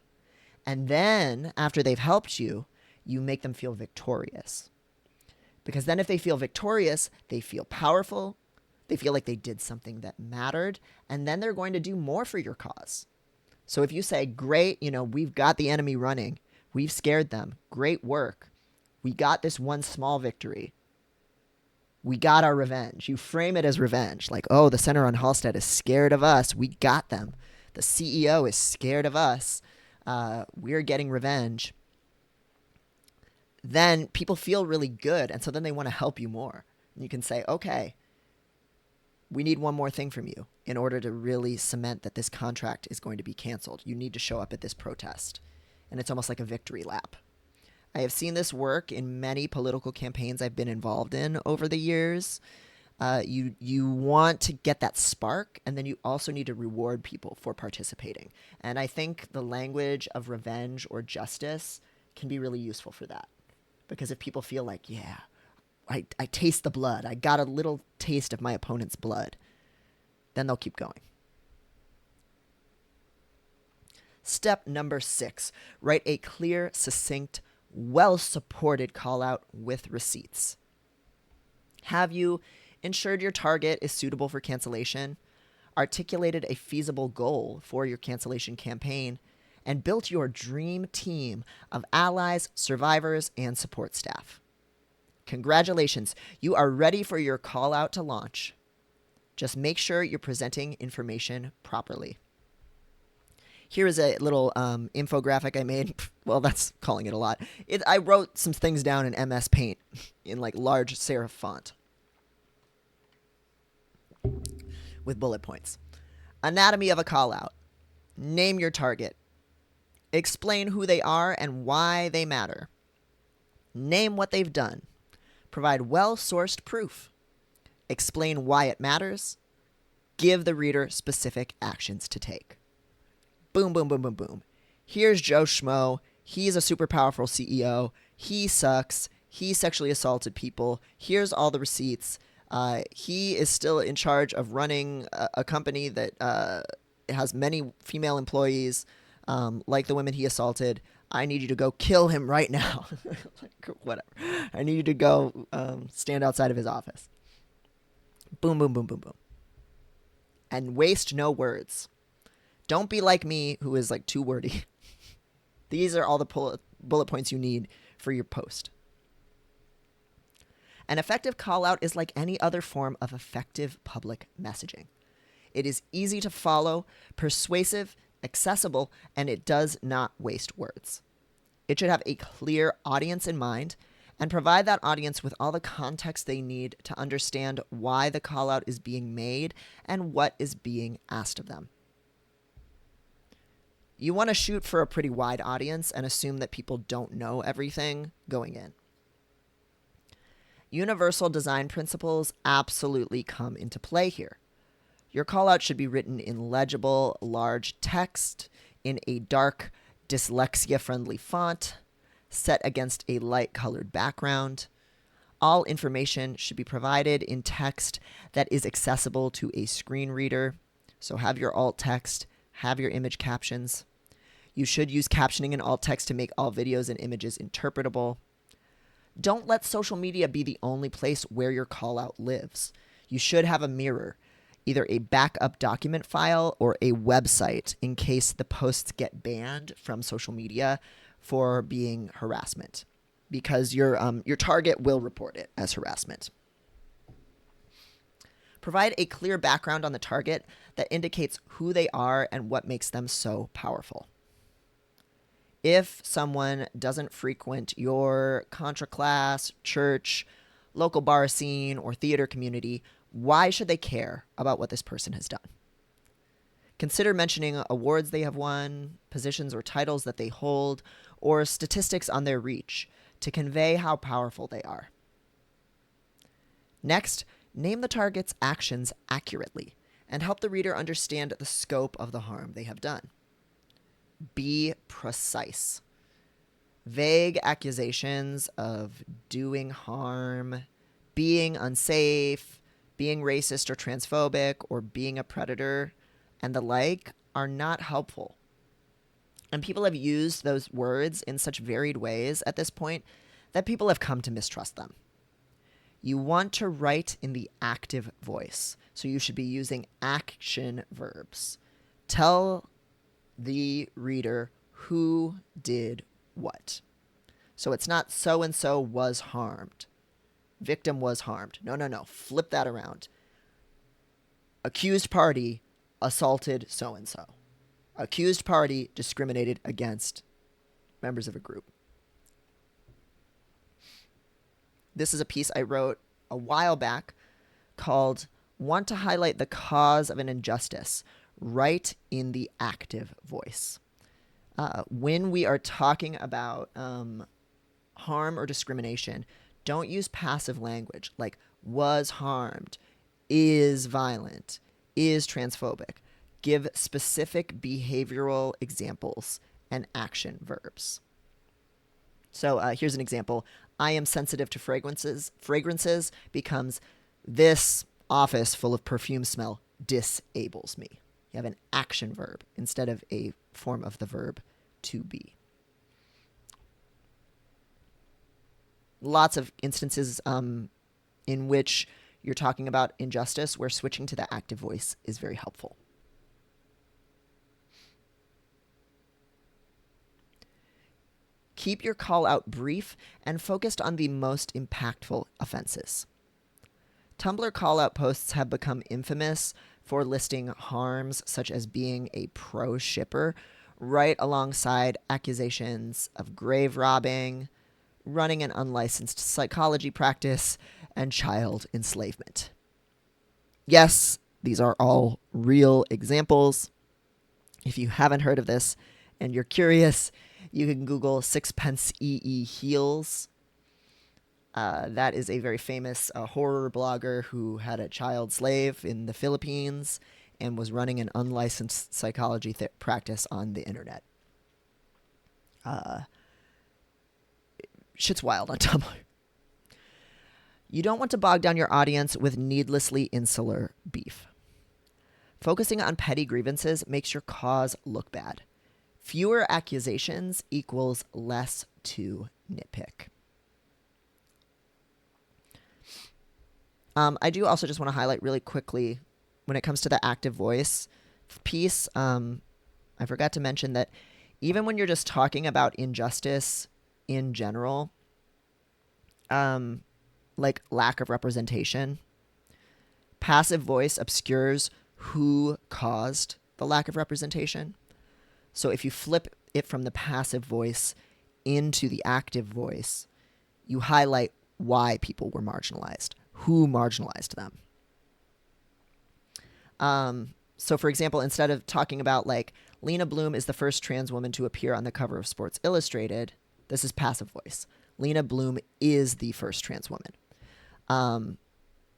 And then after they've helped you, you make them feel victorious. Because then if they feel victorious, they feel powerful, they feel like they did something that mattered, and then they're going to do more for your cause. So if you say, great, we've got the enemy running, we've scared them, great work, we got this one small victory, we got our revenge. You frame it as revenge, like, oh, the Center on Halstead is scared of us, we got them. The CEO is scared of us, we're getting revenge. then people feel really good. And so then they want to help you more. And you can say, okay, we need one more thing from you in order to really cement that this contract is going to be canceled. You need to show up at this protest. And it's almost like a victory lap. I have seen this work in many political campaigns I've been involved in over the years. You want to get that spark, and then you also need to reward people for participating. And I think the language of revenge or justice can be really useful for that. Because if people feel like, yeah, I taste the blood, I got a little taste of my opponent's blood, then they'll keep going. Step number 6, write a clear, succinct, well-supported call out with receipts. Have you ensured your target is suitable for cancellation, articulated a feasible goal for your cancellation campaign, and built your dream team of allies, survivors, and support staff? Congratulations, you are ready for your call out to launch. Just make sure you're presenting information properly. Here is a little infographic I made. Well, that's calling it a lot. I wrote some things down in MS Paint in like large serif font with bullet points. Anatomy of a call out. Name your target. Explain who they are and why they matter. Name what they've done. Provide well-sourced proof. Explain why it matters. Give the reader specific actions to take. Boom, boom, boom, boom, boom. Here's Joe Schmo. He's a super powerful CEO. He sucks. He sexually assaulted people. Here's all the receipts. He is still in charge of running a company that has many female employees, like the women he assaulted. I need you to go kill him right now. Whatever. I need you to go stand outside of his office. Boom, boom, boom, boom, boom. And waste no words. Don't be like me, who is like too wordy. These are all the bullet points you need for your post. An effective call out is like any other form of effective public messaging. It is easy to follow, persuasive, accessible, and it does not waste words. It should have a clear audience in mind and provide that audience with all the context they need to understand why the call out is being made and what is being asked of them. You want to shoot for a pretty wide audience and assume that people don't know everything going in. Universal design principles absolutely come into play here. Your callout should be written in legible, large text, in a dark, dyslexia-friendly font, set against a light-colored background. All information should be provided in text that is accessible to a screen reader. So have your alt text, have your image captions. You should use captioning and alt text to make all videos and images interpretable. Don't let social media be the only place where your callout lives. You should have a mirror, either a backup document file or a website in case the posts get banned from social media for being harassment, because your target will report it as harassment. Provide a clear background on the target that indicates who they are and what makes them so powerful. If someone doesn't frequent your contra class, church, local bar scene, or theater community, why should they care about what this person has done? Consider mentioning awards they have won, positions or titles that they hold, or statistics on their reach to convey how powerful they are. Next, name the target's actions accurately and help the reader understand the scope of the harm they have done. Be precise. Vague accusations of doing harm, being unsafe, being racist or transphobic, or being a predator, and the like are not helpful. And people have used those words in such varied ways at this point that people have come to mistrust them. You want to write in the active voice, so you should be using action verbs. Tell the reader who did what. So it's not so-and-so was harmed. Victim was harmed. No. Flip that around. Accused party assaulted so-and-so. Accused party discriminated against members of a group. This is a piece I wrote a while back called "Want to Highlight the Cause of an Injustice. Write in the Active Voice." When we are talking about harm or discrimination, don't use passive language like was harmed, is violent, is transphobic. Give specific behavioral examples and action verbs. So here's an example. I am sensitive to fragrances. Fragrances becomes this office full of perfume smell disables me. You have an action verb instead of a form of the verb to be. Lots of instances in which you're talking about injustice where switching to the active voice is very helpful. Keep your call out brief and focused on the most impactful offenses. Tumblr call out posts have become infamous for listing harms such as being a pro shipper right alongside accusations of grave robbing, running an unlicensed psychology practice, and child enslavement. Yes, these are all real examples. If you haven't heard of this and you're curious, you can Google Sixpence EE Heals. That is a very famous horror blogger who had a child slave in the Philippines and was running an unlicensed psychology practice on the internet. Shit's wild on Tumblr. You don't want to bog down your audience with needlessly insular beef. Focusing on petty grievances makes your cause look bad. Fewer accusations equals less to nitpick. I do also just want to highlight really quickly when it comes to the active voice piece. I forgot to mention that even when you're just talking about injustice in general, like lack of representation, passive voice obscures who caused the lack of representation. So if you flip it from the passive voice into the active voice, you highlight why people were marginalized, who marginalized them. So for example, instead of talking about like Lena Bloom is the first trans woman to appear on the cover of Sports Illustrated, this is passive voice. Lena Bloom is the first trans woman.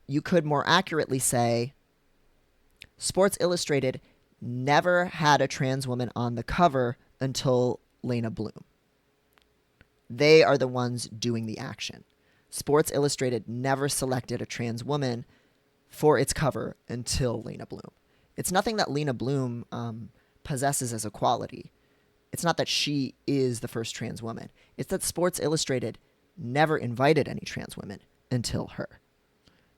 You could more accurately say Sports Illustrated never had a trans woman on the cover until Lena Bloom. They are the ones doing the action. Sports Illustrated never selected a trans woman for its cover until Lena Bloom. It's nothing that Lena Bloom possesses as a quality. It's not that she is the first trans woman. It's that Sports Illustrated never invited any trans women until her.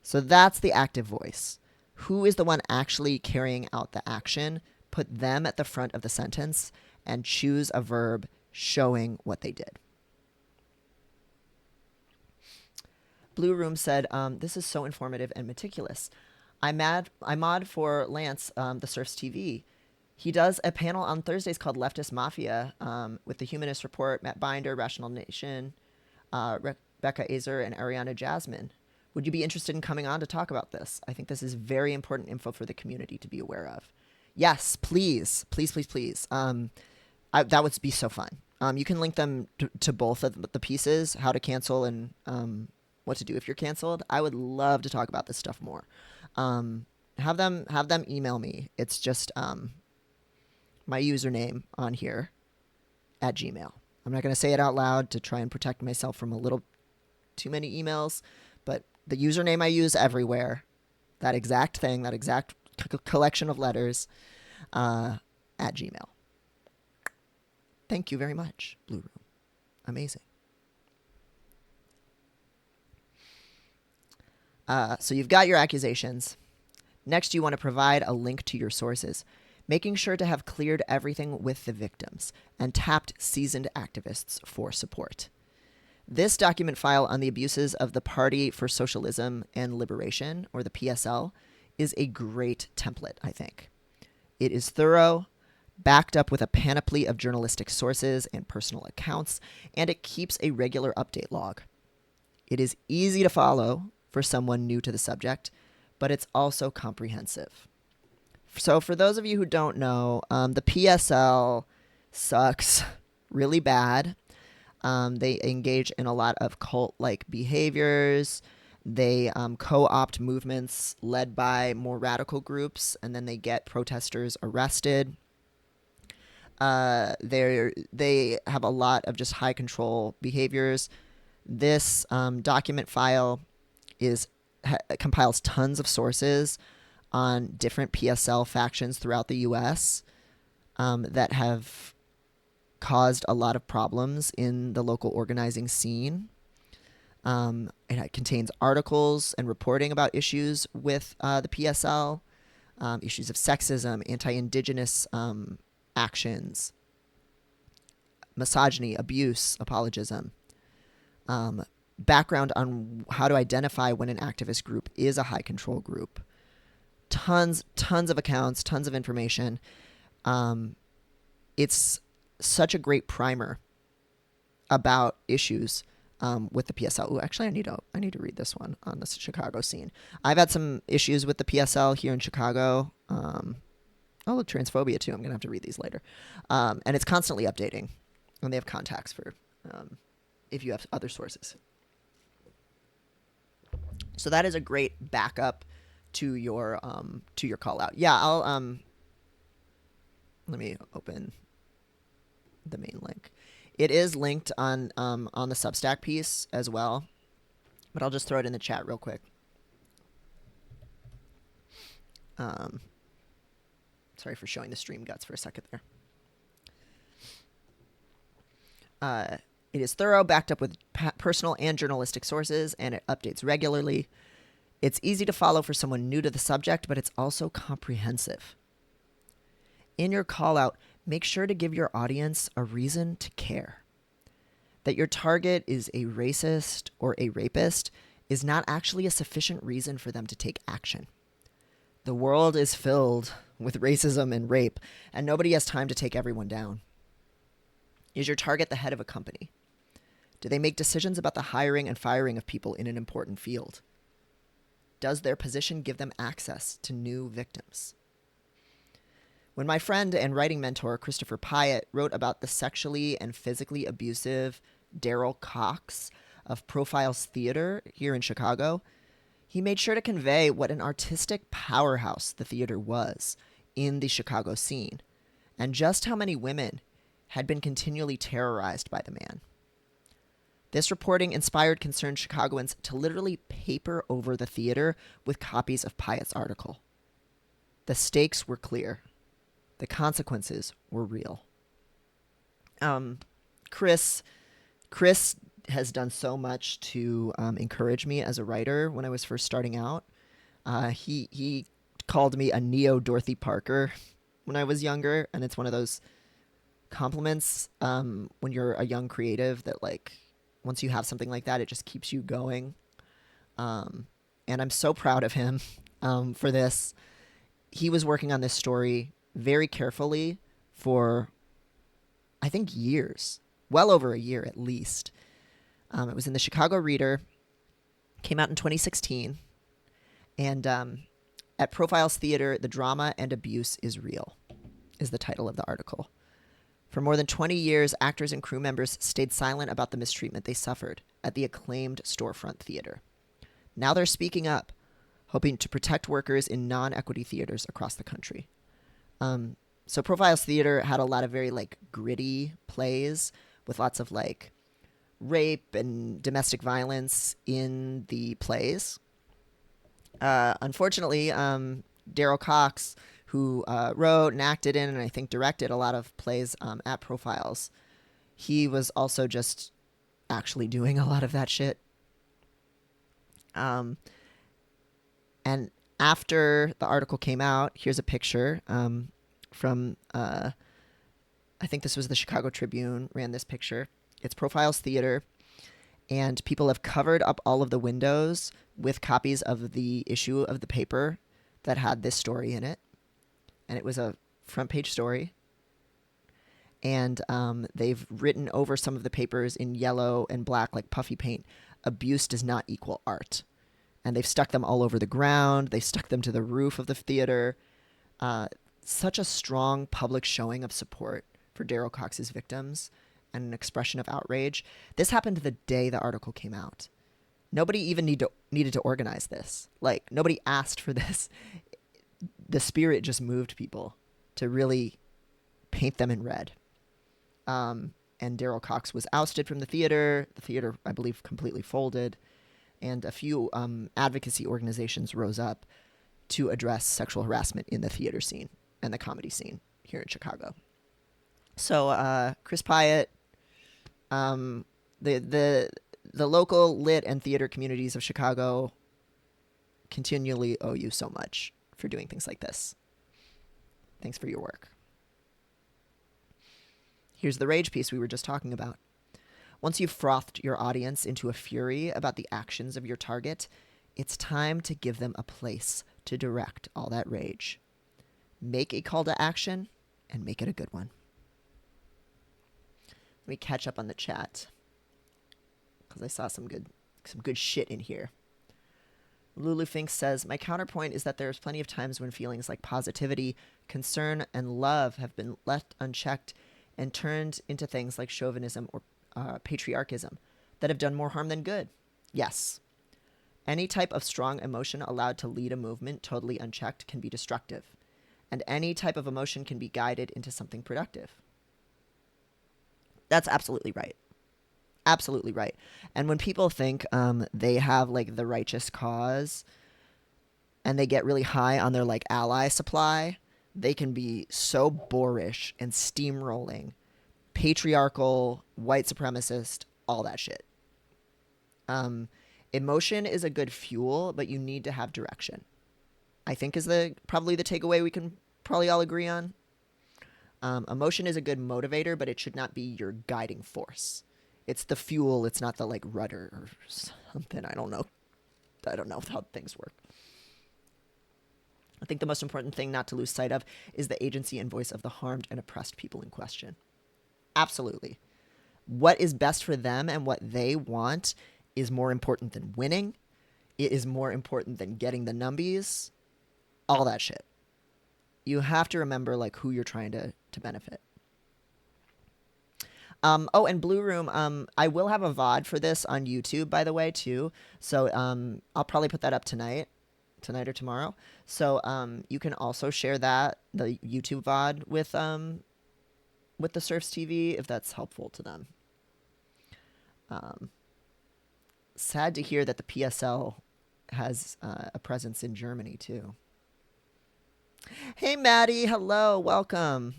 So that's the active voice. Who is the one actually carrying out the action? Put them at the front of the sentence and choose a verb showing what they did. Blue Room said, this is so informative and meticulous. I mod for Lance, the Surfs TV. He does a panel on Thursdays called Leftist Mafia with the Humanist Report, Matt Binder, Rational Nation, Rebecca Azer, and Ariana Jasmine. Would you be interested in coming on to talk about this? I think this is very important info for the community to be aware of. Yes, please, please, please, please. That would be so fun. You can link them to both of the pieces, how to cancel and what to do if you're canceled. I would love to talk about this stuff more. Have them email me. It's just my username on here at Gmail. I'm not going to say it out loud to try and protect myself from a little too many emails, but the username I use everywhere, that exact thing, that exact collection of letters at Gmail. Thank you very much, Blue Room. Amazing. So you've got your accusations. Next, you want to provide a link to your sources, making sure to have cleared everything with the victims and tapped seasoned activists for support. This document file on the abuses of the Party for Socialism and Liberation, or the PSL, is a great template, I think. It is thorough, backed up with a panoply of journalistic sources and personal accounts, and it keeps a regular update log. It is easy to follow for someone new to the subject, but it's also comprehensive. So for those of you who don't know, the PSL sucks really bad. They engage in a lot of cult-like behaviors. They co-opt movements led by more radical groups, and then they get protesters arrested. They have a lot of just high control behaviors. This document file compiles tons of sources on different PSL factions throughout the U.S. That have caused a lot of problems in the local organizing scene. It contains articles and reporting about issues with the PSL, issues of sexism, anti-indigenous actions, misogyny, abuse, apologism, background on how to identify when an activist group is a high control group. Tons of accounts, tons of information. It's such a great primer about issues with the PSL. Ooh, actually, I need to read this one on the Chicago scene. I've had some issues with the PSL here in Chicago. Oh, transphobia too. I'm going to have to read these later. And it's constantly updating. And they have contacts for if you have other sources. So that is a great backup to your call out. Yeah, I'll let me open the main link. It is linked on the Substack piece as well, but I'll just throw it in the chat real quick. Sorry for showing the stream guts for a second there. It is thorough, backed up with personal and journalistic sources, and it updates regularly. It's easy to follow for someone new to the subject, but it's also comprehensive. In your call out, make sure to give your audience a reason to care. That your target is a racist or a rapist is not actually a sufficient reason for them to take action. The world is filled with racism and rape, and nobody has time to take everyone down. Is your target the head of a company? Do they make decisions about the hiring and firing of people in an important field? Does their position give them access to new victims? When my friend and writing mentor Christopher Pyatt wrote about the sexually and physically abusive Daryl Cox of Profiles Theater here in Chicago, he made sure to convey what an artistic powerhouse the theater was in the Chicago scene, and just how many women had been continually terrorized by the man. This reporting inspired concerned Chicagoans to literally paper over the theater with copies of Pyatt's article. The stakes were clear. The consequences were real. Chris has done so much to encourage me as a writer when I was first starting out. He called me a neo Dorothy Parker when I was younger, and it's one of those compliments when you're a young creative that, like, once you have something like that, it just keeps you going. And I'm so proud of him for this. He was working on this story very carefully for, I think, years, well over a year at least. It was in the Chicago Reader, came out in 2016, and at Profiles Theater, The Drama and Abuse is Real, is the title of the article. For more than 20 years, actors and crew members stayed silent about the mistreatment they suffered at the acclaimed storefront theater. Now they're speaking up, hoping to protect workers in non-equity theaters across the country. So Profiles Theater had a lot of very, like, gritty plays with lots of, like, rape and domestic violence in the plays. Unfortunately, Daryl Cox, who wrote and acted in and I think directed a lot of plays at Profiles, he was also just actually doing a lot of that shit. And after the article came out, here's a picture from, I think this was the Chicago Tribune, ran this picture. It's Profiles Theater, and people have covered up all of the windows with copies of the issue of the paper that had this story in it. And it was a front page story. And they've written over some of the papers in yellow and black, like puffy paint, abuse does not equal art. And they've stuck them all over the ground. They stuck them to the roof of the theater. Such a strong public showing of support for Daryl Cox's victims and an expression of outrage. This happened the day the article came out. Nobody even needed to organize this. Like, nobody asked for this. The spirit just moved people to really paint them in red. And Daryl Cox was ousted from the theater. The theater, I believe, completely folded. And a few advocacy organizations rose up to address sexual harassment in the theater scene and the comedy scene here in Chicago. So Chris Pyatt, the local lit and theater communities of Chicago continually owe you so much for doing things like this. Thanks for your work. Here's the rage piece we were just talking about. Once you've frothed your audience into a fury about the actions of your target, it's time to give them a place to direct all that rage. Make a call to action and make it a good one. Let me catch up on the chat because I saw some good shit in here. Lulu Fink says, my counterpoint is that there's plenty of times when feelings like positivity, concern, and love have been left unchecked and turned into things like chauvinism or patriarchism that have done more harm than good. Yes. Any type of strong emotion allowed to lead a movement totally unchecked can be destructive. And any type of emotion can be guided into something productive. That's absolutely right. Absolutely right. And when people think they have like the righteous cause and they get really high on their like ally supply, they can be so boorish and steamrolling, patriarchal, white supremacist, all that shit. Emotion is a good fuel, but you need to have direction, I think is probably the takeaway we can probably all agree on. Emotion is a good motivator, but it should not be your guiding force. It's the fuel. It's not the like rudder or something. I don't know how things work. I think the most important thing not to lose sight of is the agency and voice of the harmed and oppressed people in question. Absolutely. What is best for them and what they want is more important than winning. It is more important than getting the numbies. All that shit. You have to remember like who you're trying to benefit. And Blue Room, I will have a VOD for this on YouTube, by the way, too. So I'll probably put that up tonight or tomorrow. So you can also share the YouTube VOD with the Surfs TV if that's helpful to them. Sad to hear that the PSL has a presence in Germany, too. Hey, Maddie. Hello. Welcome.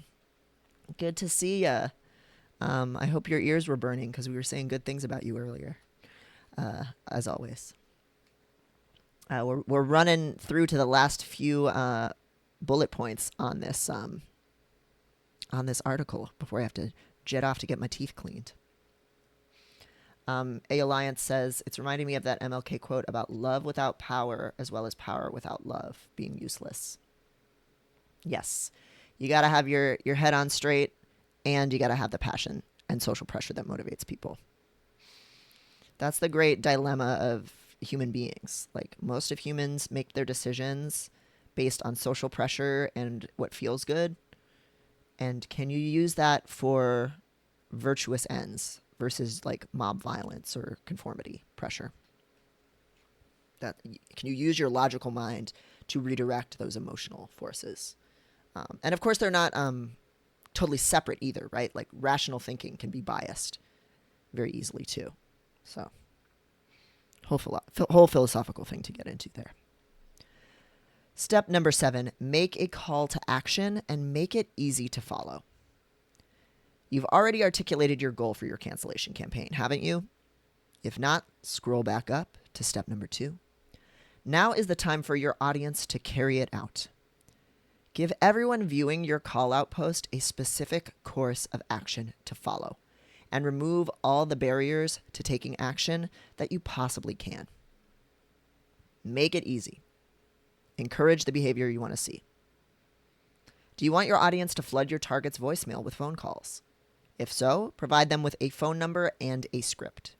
Good to see ya. I hope your ears were burning because we were saying good things about you earlier, as always. We're running through to the last few bullet points on this article before I have to jet off to get my teeth cleaned. A Alliance says, it's reminding me of that MLK quote about love without power as well as power without love being useless. Yes, you got to have your head on straight. And you got to have the passion and social pressure that motivates people. That's the great dilemma of human beings. Like, most of humans make their decisions based on social pressure and what feels good. And can you use that for virtuous ends versus like mob violence or conformity pressure? Can you use your logical mind to redirect those emotional forces? And of course, they're not totally separate either, right? Like, rational thinking can be biased very easily too. So, whole philosophical thing to get into there. Step number 7, make a call to action and make it easy to follow. You've already articulated your goal for your cancellation campaign, haven't you? If not, scroll back up to step number 2. Now is the time for your audience to carry it out. Give everyone viewing your call-out post a specific course of action to follow, and remove all the barriers to taking action that you possibly can. Make it easy. Encourage the behavior you want to see. Do you want your audience to flood your target's voicemail with phone calls? If so, provide them with a phone number and a script.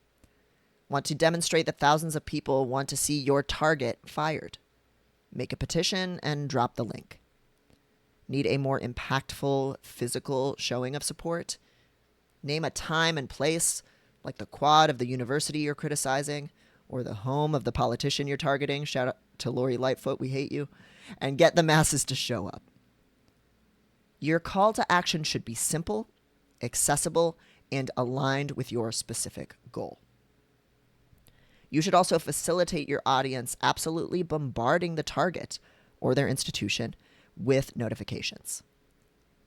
Want to demonstrate that thousands of people want to see your target fired? Make a petition and drop the link. Need a more impactful physical showing of support? Name a time and place, like the quad of the university you're criticizing, or the home of the politician you're targeting. Shout out to Lori Lightfoot, we hate you. And get the masses to show up. Your call to action should be simple, accessible, and aligned with your specific goal. You should also facilitate your audience absolutely bombarding the target or their institution with notifications.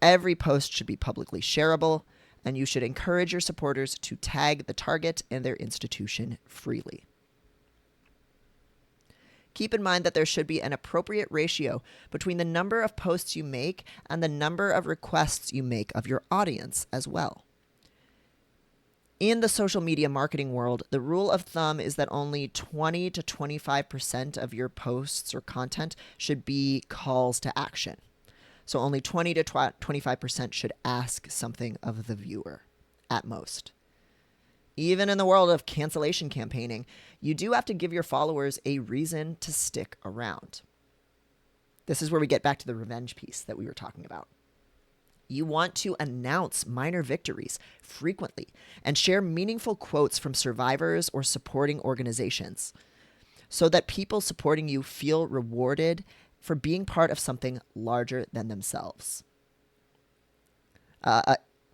Every post should be publicly shareable, and you should encourage your supporters to tag the target and their institution freely. Keep in mind that there should be an appropriate ratio between the number of posts you make and the number of requests you make of your audience as well. In the social media marketing world, the rule of thumb is that only 20 to 25% of your posts or content should be calls to action. So only 20 to 25% should ask something of the viewer at most. Even in the world of cancellation campaigning, you do have to give your followers a reason to stick around. This is where we get back to the revenge piece that we were talking about. You want to announce minor victories frequently and share meaningful quotes from survivors or supporting organizations so that people supporting you feel rewarded for being part of something larger than themselves.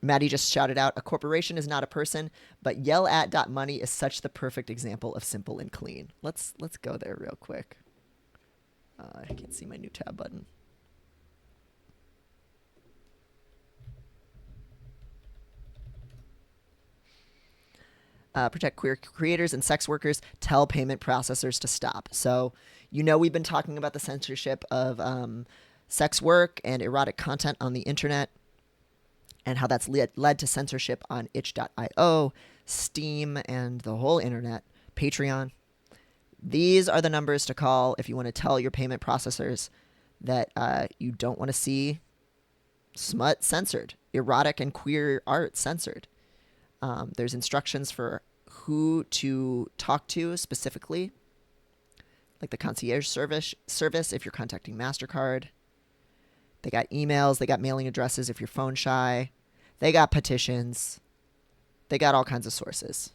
Maddie just shouted out, a corporation is not a person, but yellat.money is such the perfect example of simple and clean. Let's go there real quick. I can't see my new tab button. Protect queer creators and sex workers, tell payment processors to stop. So, we've been talking about the censorship of sex work and erotic content on the internet and how that's led to censorship on itch.io, Steam, and the whole internet, Patreon. These are the numbers to call if you want to tell your payment processors that you don't want to see smut censored, erotic and queer art censored. There's instructions for who to talk to specifically, like the concierge service if you're contacting MasterCard. They got emails, they got mailing addresses if you're phone shy. They got petitions. They got all kinds of sources.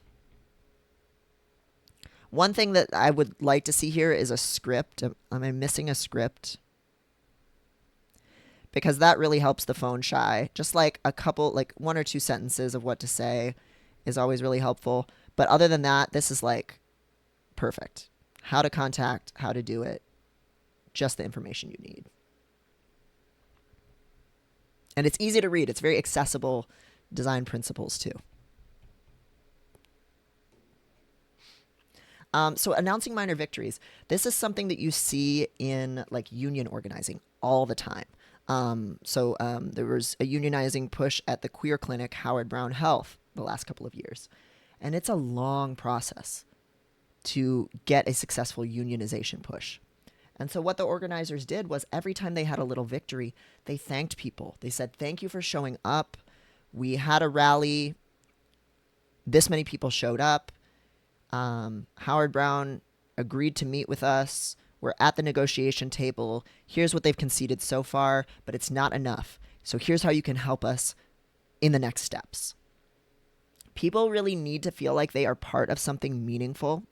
One thing that I would like to see here is a script. Am I missing a script? Because that really helps the phone shy. Just like a couple, like one or two sentences of what to say is always really helpful. But other than that, this is like perfect. How to contact, how to do it, just the information you need. And it's easy to read. It's very accessible design principles too. So announcing minor victories. This is something that you see in like union organizing all the time. There was a unionizing push at the queer clinic, Howard Brown Health, the last couple of years. And it's a long process to get a successful unionization push. And so what the organizers did was every time they had a little victory, they thanked people. They said, thank you for showing up. We had a rally. This many people showed up. Howard Brown agreed to meet with us. We're at the negotiation table. Here's what they've conceded so far, but it's not enough. So here's how you can help us in the next steps. People really need to feel like they are part of something meaningful.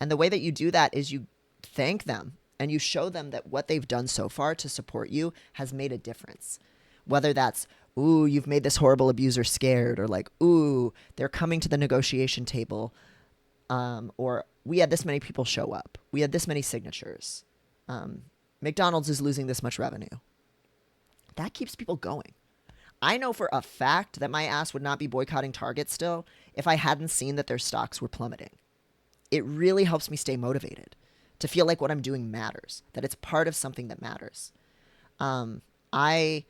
And the way that you do that is you thank them and you show them that what they've done so far to support you has made a difference. Whether that's, ooh, you've made this horrible abuser scared, or like, ooh, they're coming to the negotiation table. Or we had this many people show up. We had this many signatures. McDonald's is losing this much revenue. That keeps people going. I know for a fact that my ass would not be boycotting Target still if I hadn't seen that their stocks were plummeting. It really helps me stay motivated, to feel like what I'm doing matters, that it's part of something that matters. I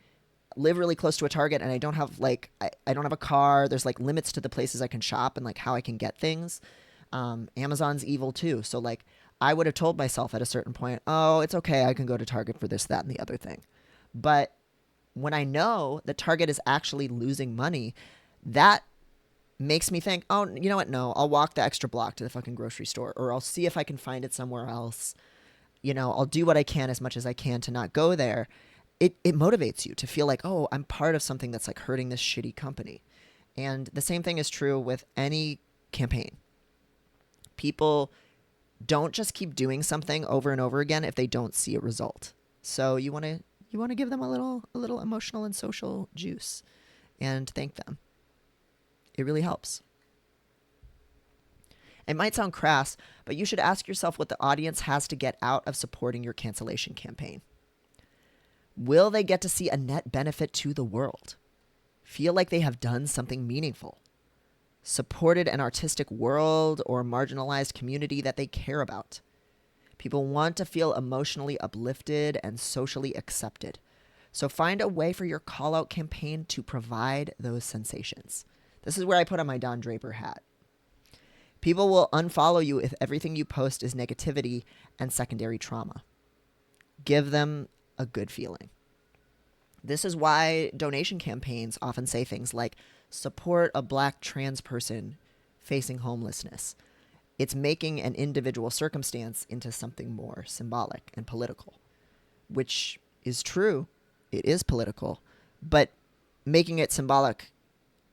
live really close to a Target and I don't have I don't have a car. There's like limits to the places I can shop and like how I can get things. Amazon's evil too. So like I would have told myself at a certain point, oh, it's okay. I can go to Target for this, that, and the other thing. But when I know that Target is actually losing money, that makes me think, oh, you know what? No, I'll walk the extra block to the fucking grocery store, or I'll see if I can find it somewhere else. I'll do what I can as much as I can to not go there. It motivates you to feel like, oh, I'm part of something that's like hurting this shitty company. And the same thing is true with any campaign. People don't just keep doing something over and over again if they don't see a result. So you want to give them a little emotional and social juice and thank them. It really helps. It might sound crass, but you should ask yourself what the audience has to get out of supporting your cancellation campaign. Will they get to see a net benefit to the world? Feel like they have done something meaningful? Supported an artistic world or marginalized community that they care about? People want to feel emotionally uplifted and socially accepted. So find a way for your call-out campaign to provide those sensations. This is where I put on my Don Draper hat. People will unfollow you if everything you post is negativity and secondary trauma. Give them a good feeling. This is why donation campaigns often say things like, support a Black trans person facing homelessness. It's making an individual circumstance into something more symbolic and political, which is true. It is political, but making it symbolic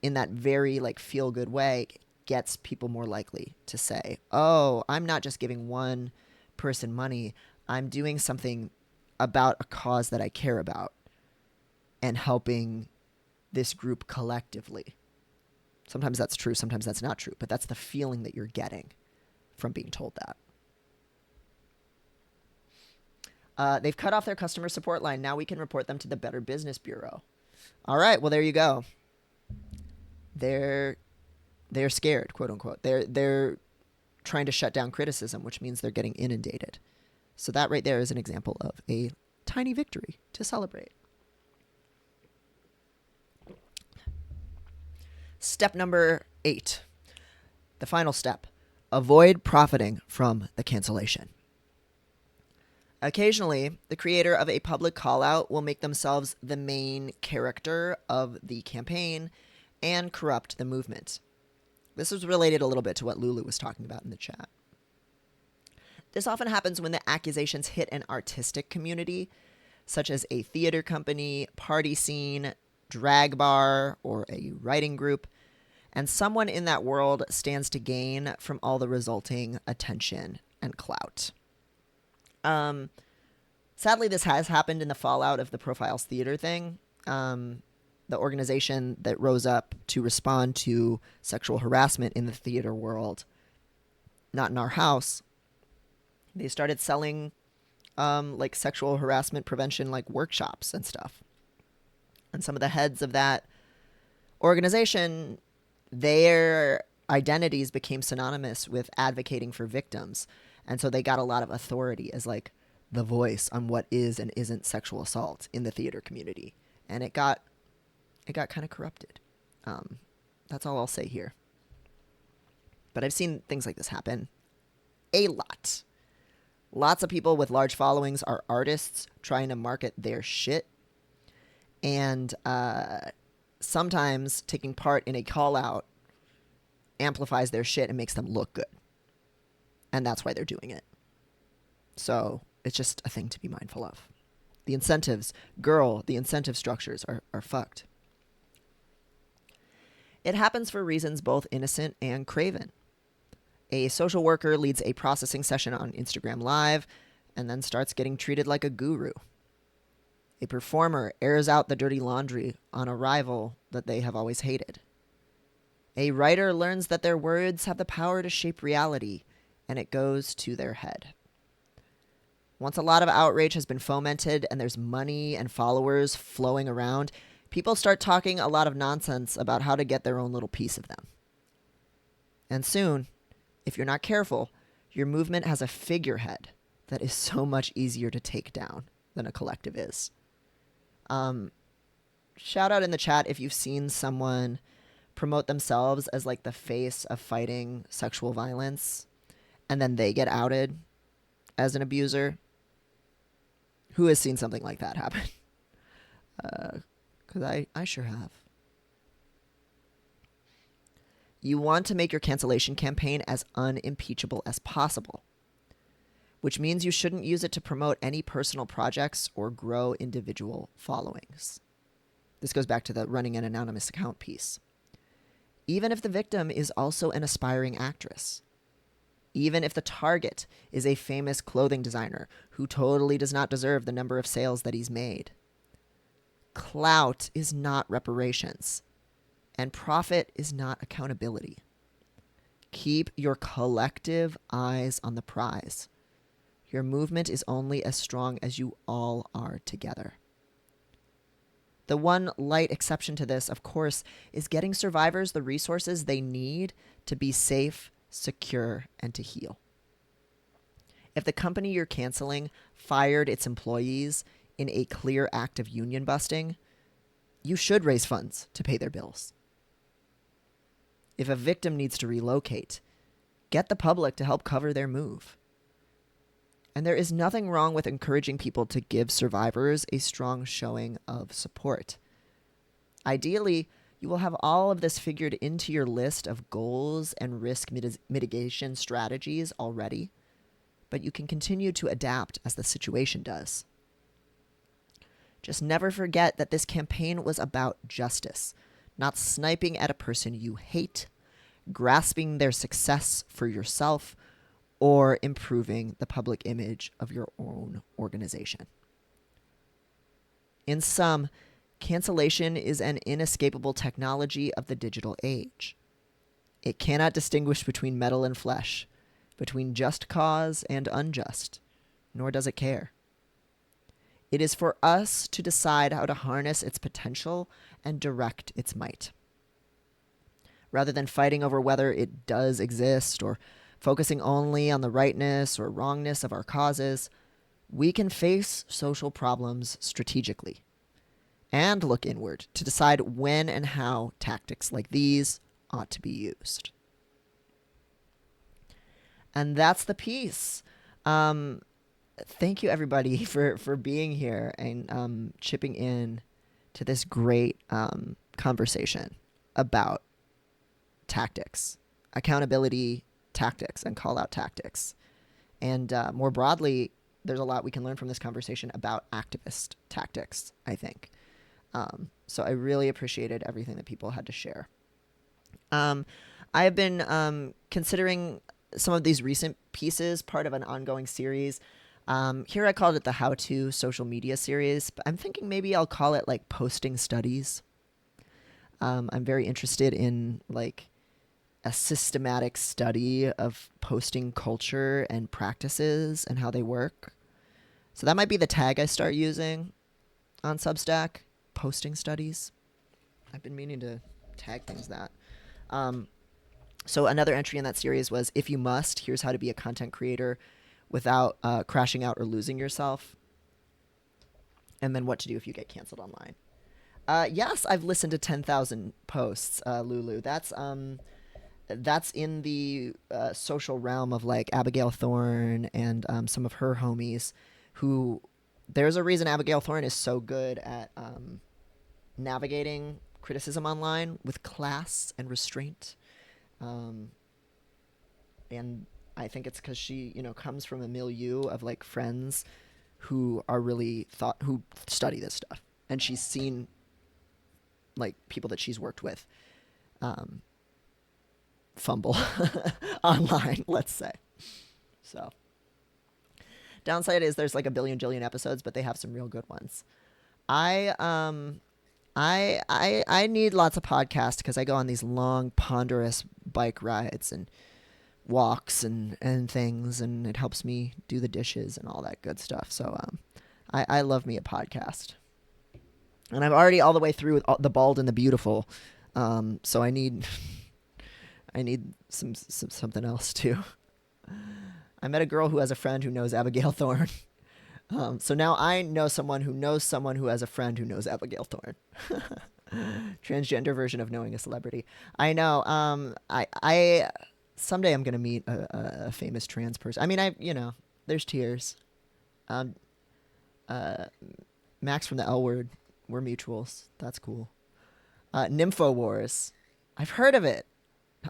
in that very like feel-good way gets people more likely to say, oh, I'm not just giving one person money. I'm doing something about a cause that I care about and helping this group collectively. Sometimes that's true, sometimes that's not true, but that's the feeling that you're getting from being told that. They've cut off their customer support line. Now we can report them to the Better Business Bureau. All right, well, there you go. They're scared, quote unquote. They're trying to shut down criticism, which means they're getting inundated. So that right there is an example of a tiny victory to celebrate. Step number 8, the final step. Avoid profiting from the cancellation. Occasionally, the creator of a public call-out will make themselves the main character of the campaign and corrupt the movement. This is related a little bit to what Lulu was talking about in the chat. This often happens when the accusations hit an artistic community, such as a theater company, party scene, drag bar, or a writing group, and someone in that world stands to gain from all the resulting attention and clout. Sadly, this has happened in the fallout of the Profiles Theater thing. The organization that rose up to respond to sexual harassment in the theater world, Not in Our House, they started selling like sexual harassment prevention like workshops and stuff. And some of the heads of that organization, their identities became synonymous with advocating for victims. And so they got a lot of authority as like the voice on what is and isn't sexual assault in the theater community. And it got kind of corrupted. That's all I'll say here. But I've seen things like this happen a lot. Lots of people with large followings are artists trying to market their shit. And sometimes taking part in a call out amplifies their shit and makes them look good. And that's why they're doing it. So it's just a thing to be mindful of. The incentives, the incentive structures are fucked. It happens for reasons both innocent and craven. A social worker leads a processing session on Instagram Live and then starts getting treated like a guru. A performer airs out the dirty laundry on a rival that they have always hated. A writer learns that their words have the power to shape reality, and it goes to their head. Once a lot of outrage has been fomented and there's money and followers flowing around, people start talking a lot of nonsense about how to get their own little piece of them. And soon, if you're not careful, your movement has a figurehead that is so much easier to take down than a collective is. Shout out in the chat if you've seen someone promote themselves as like the face of fighting sexual violence and then they get outed as an abuser. Who has seen something like that happen? Because I sure have. You want to make your cancellation campaign as unimpeachable as possible, which means you shouldn't use it to promote any personal projects or grow individual followings. This goes back to the running an anonymous account piece. Even if the victim is also an aspiring actress, even if the target is a famous clothing designer who totally does not deserve the number of sales that he's made, clout is not reparations, and profit is not accountability. Keep your collective eyes on the prize. Your movement is only as strong as you all are together. The one light exception to this, of course, is getting survivors the resources they need to be safe, secure, and to heal. If the company you're canceling fired its employees in a clear act of union busting, you should raise funds to pay their bills. If a victim needs to relocate, get the public to help cover their move. And there is nothing wrong with encouraging people to give survivors a strong showing of support. Ideally, you will have all of this figured into your list of goals and risk mitigation strategies already, but you can continue to adapt as the situation does. Just never forget that this campaign was about justice, not sniping at a person you hate, grasping their success for yourself, or improving the public image of your own organization. In sum, cancellation is an inescapable technology of the digital age. It cannot distinguish between metal and flesh, between just cause and unjust, nor does it care. It is for us to decide how to harness its potential and direct its might. Rather than fighting over whether it does exist or focusing only on the rightness or wrongness of our causes, we can face social problems strategically and look inward to decide when and how tactics like these ought to be used. And that's the piece. Thank you, everybody, for being here and chipping in to this great conversation about tactics, accountability tactics, and call-out tactics. And more broadly, there's a lot we can learn from this conversation about activist tactics, I think. So I really appreciated everything that people had to share. I have been considering some of these recent pieces part of an ongoing series. Here I called it the How-To Social Media series, but I'm thinking maybe I'll call it like Posting Studies. I'm very interested in like a systematic study of posting culture and practices and how they work. So that might be the tag I start using on Substack, Posting Studies. I've been meaning to tag things that. So another entry in that series was, if you must, here's how to be a content creator without crashing out or losing yourself. And then what to do if you get canceled online. Yes, I've listened to 10,000 posts, Lulu. That's in the social realm of like Abigail Thorne and some of her homies who, there's a reason Abigail Thorne is so good at navigating criticism online with class and restraint. And I think it's because she, comes from a milieu of like friends who are really who study this stuff. And she's seen like people that she's worked with fumble online, let's say. So downside is there's like a billion jillion episodes, but they have some real good ones. I need lots of podcasts because I go on these long, ponderous bike rides and walks and things, and it helps me do the dishes and all that good stuff. So I love me a podcast. And I'm already all the way through with The Bald and the Beautiful. So I need some something else too. I met a girl who has a friend who knows Abigail Thorne. So now I know someone who has a friend who knows Abigail Thorne. Transgender version of knowing a celebrity. I know. I someday I'm gonna meet a famous trans person. I mean, there's tears. Max from the L Word. We're mutuals. That's cool. Nymphowars. I've heard of it.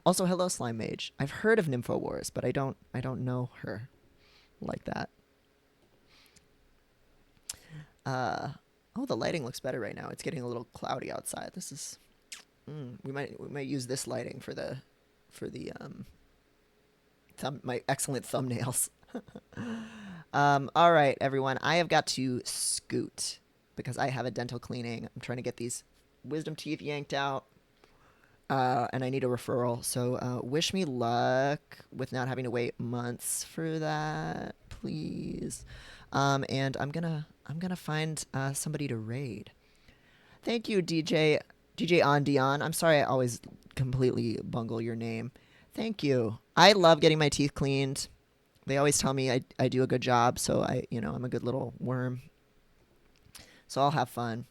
Also, hello, Slime Mage. I've heard of Nympho Wars, but I don't know her like that. Uh, oh, the lighting looks better right now. It's getting a little cloudy outside. This is we might use this lighting for the my excellent thumbnails. All right, everyone. I have got to scoot because I have a dental cleaning. I'm trying to get these wisdom teeth yanked out, and I need a referral. So wish me luck with not having to wait months for that, please. And I'm gonna find somebody to raid. Thank you, DJ on Dion. I'm sorry I always completely bungle your name. Thank you. I love getting my teeth cleaned. They always tell me I do a good job, so I'm a good little worm. So I'll have fun.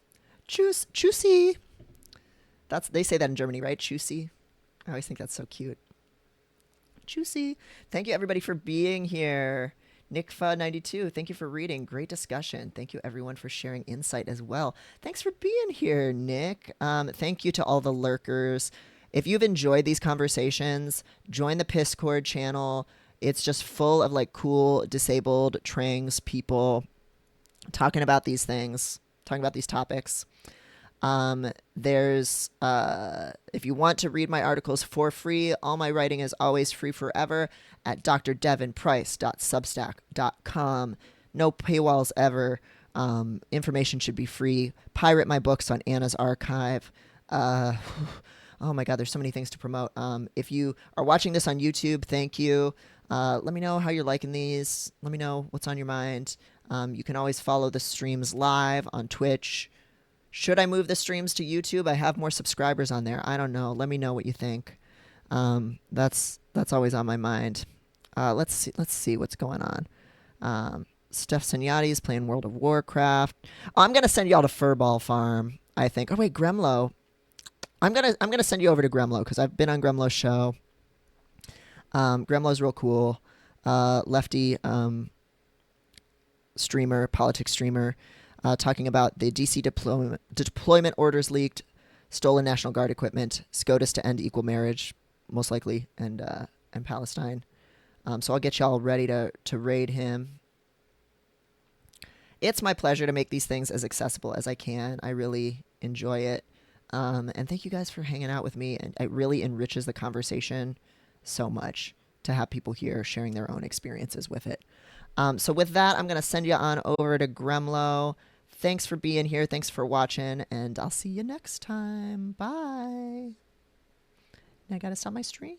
Choosy. They say that in Germany, right? Choosy. I always think that's so cute. Choosy. Thank you everybody for being here. NickFa92, thank you for reading. Great discussion. Thank you everyone for sharing insight as well. Thanks for being here, Nick. Thank you to all the lurkers. If you've enjoyed these conversations, join the Piscord channel. It's just full of like cool disabled trans people talking about these things, talking about these topics. There's if you want to read my articles for free, all my writing is always free forever at drdevinprice.substack.com. No paywalls ever. Information should be free. Pirate my books on Anna's Archive. Oh my God, there's so many things to promote. If you are watching this on YouTube, thank you. Let me know how you're liking these. Let me know what's on your mind. You can always follow the streams live on Twitch. Should I move the streams to YouTube? I have more subscribers on there. I don't know. Let me know what you think. That's always on my mind. Let's see what's going on. Steph Signati is playing World of Warcraft. Oh, I'm gonna send y'all to Furball Farm, I think. Oh wait, Gremlo. I'm gonna send you over to Gremlo because I've been on Gremlo's show. Gremlo's real cool. Lefty streamer, politics streamer, talking about the DC deployment orders leaked, stolen National Guard equipment, SCOTUS to end equal marriage, most likely, and Palestine. So I'll get y'all ready to raid him. It's my pleasure to make these things as accessible as I can. I really enjoy it. And thank you guys for hanging out with me. And it really enriches the conversation so much to have people here sharing their own experiences with it. So with that, I'm going to send you on over to Gremlo. Thanks for being here. Thanks for watching. And I'll see you next time. Bye. Now I got to stop my stream.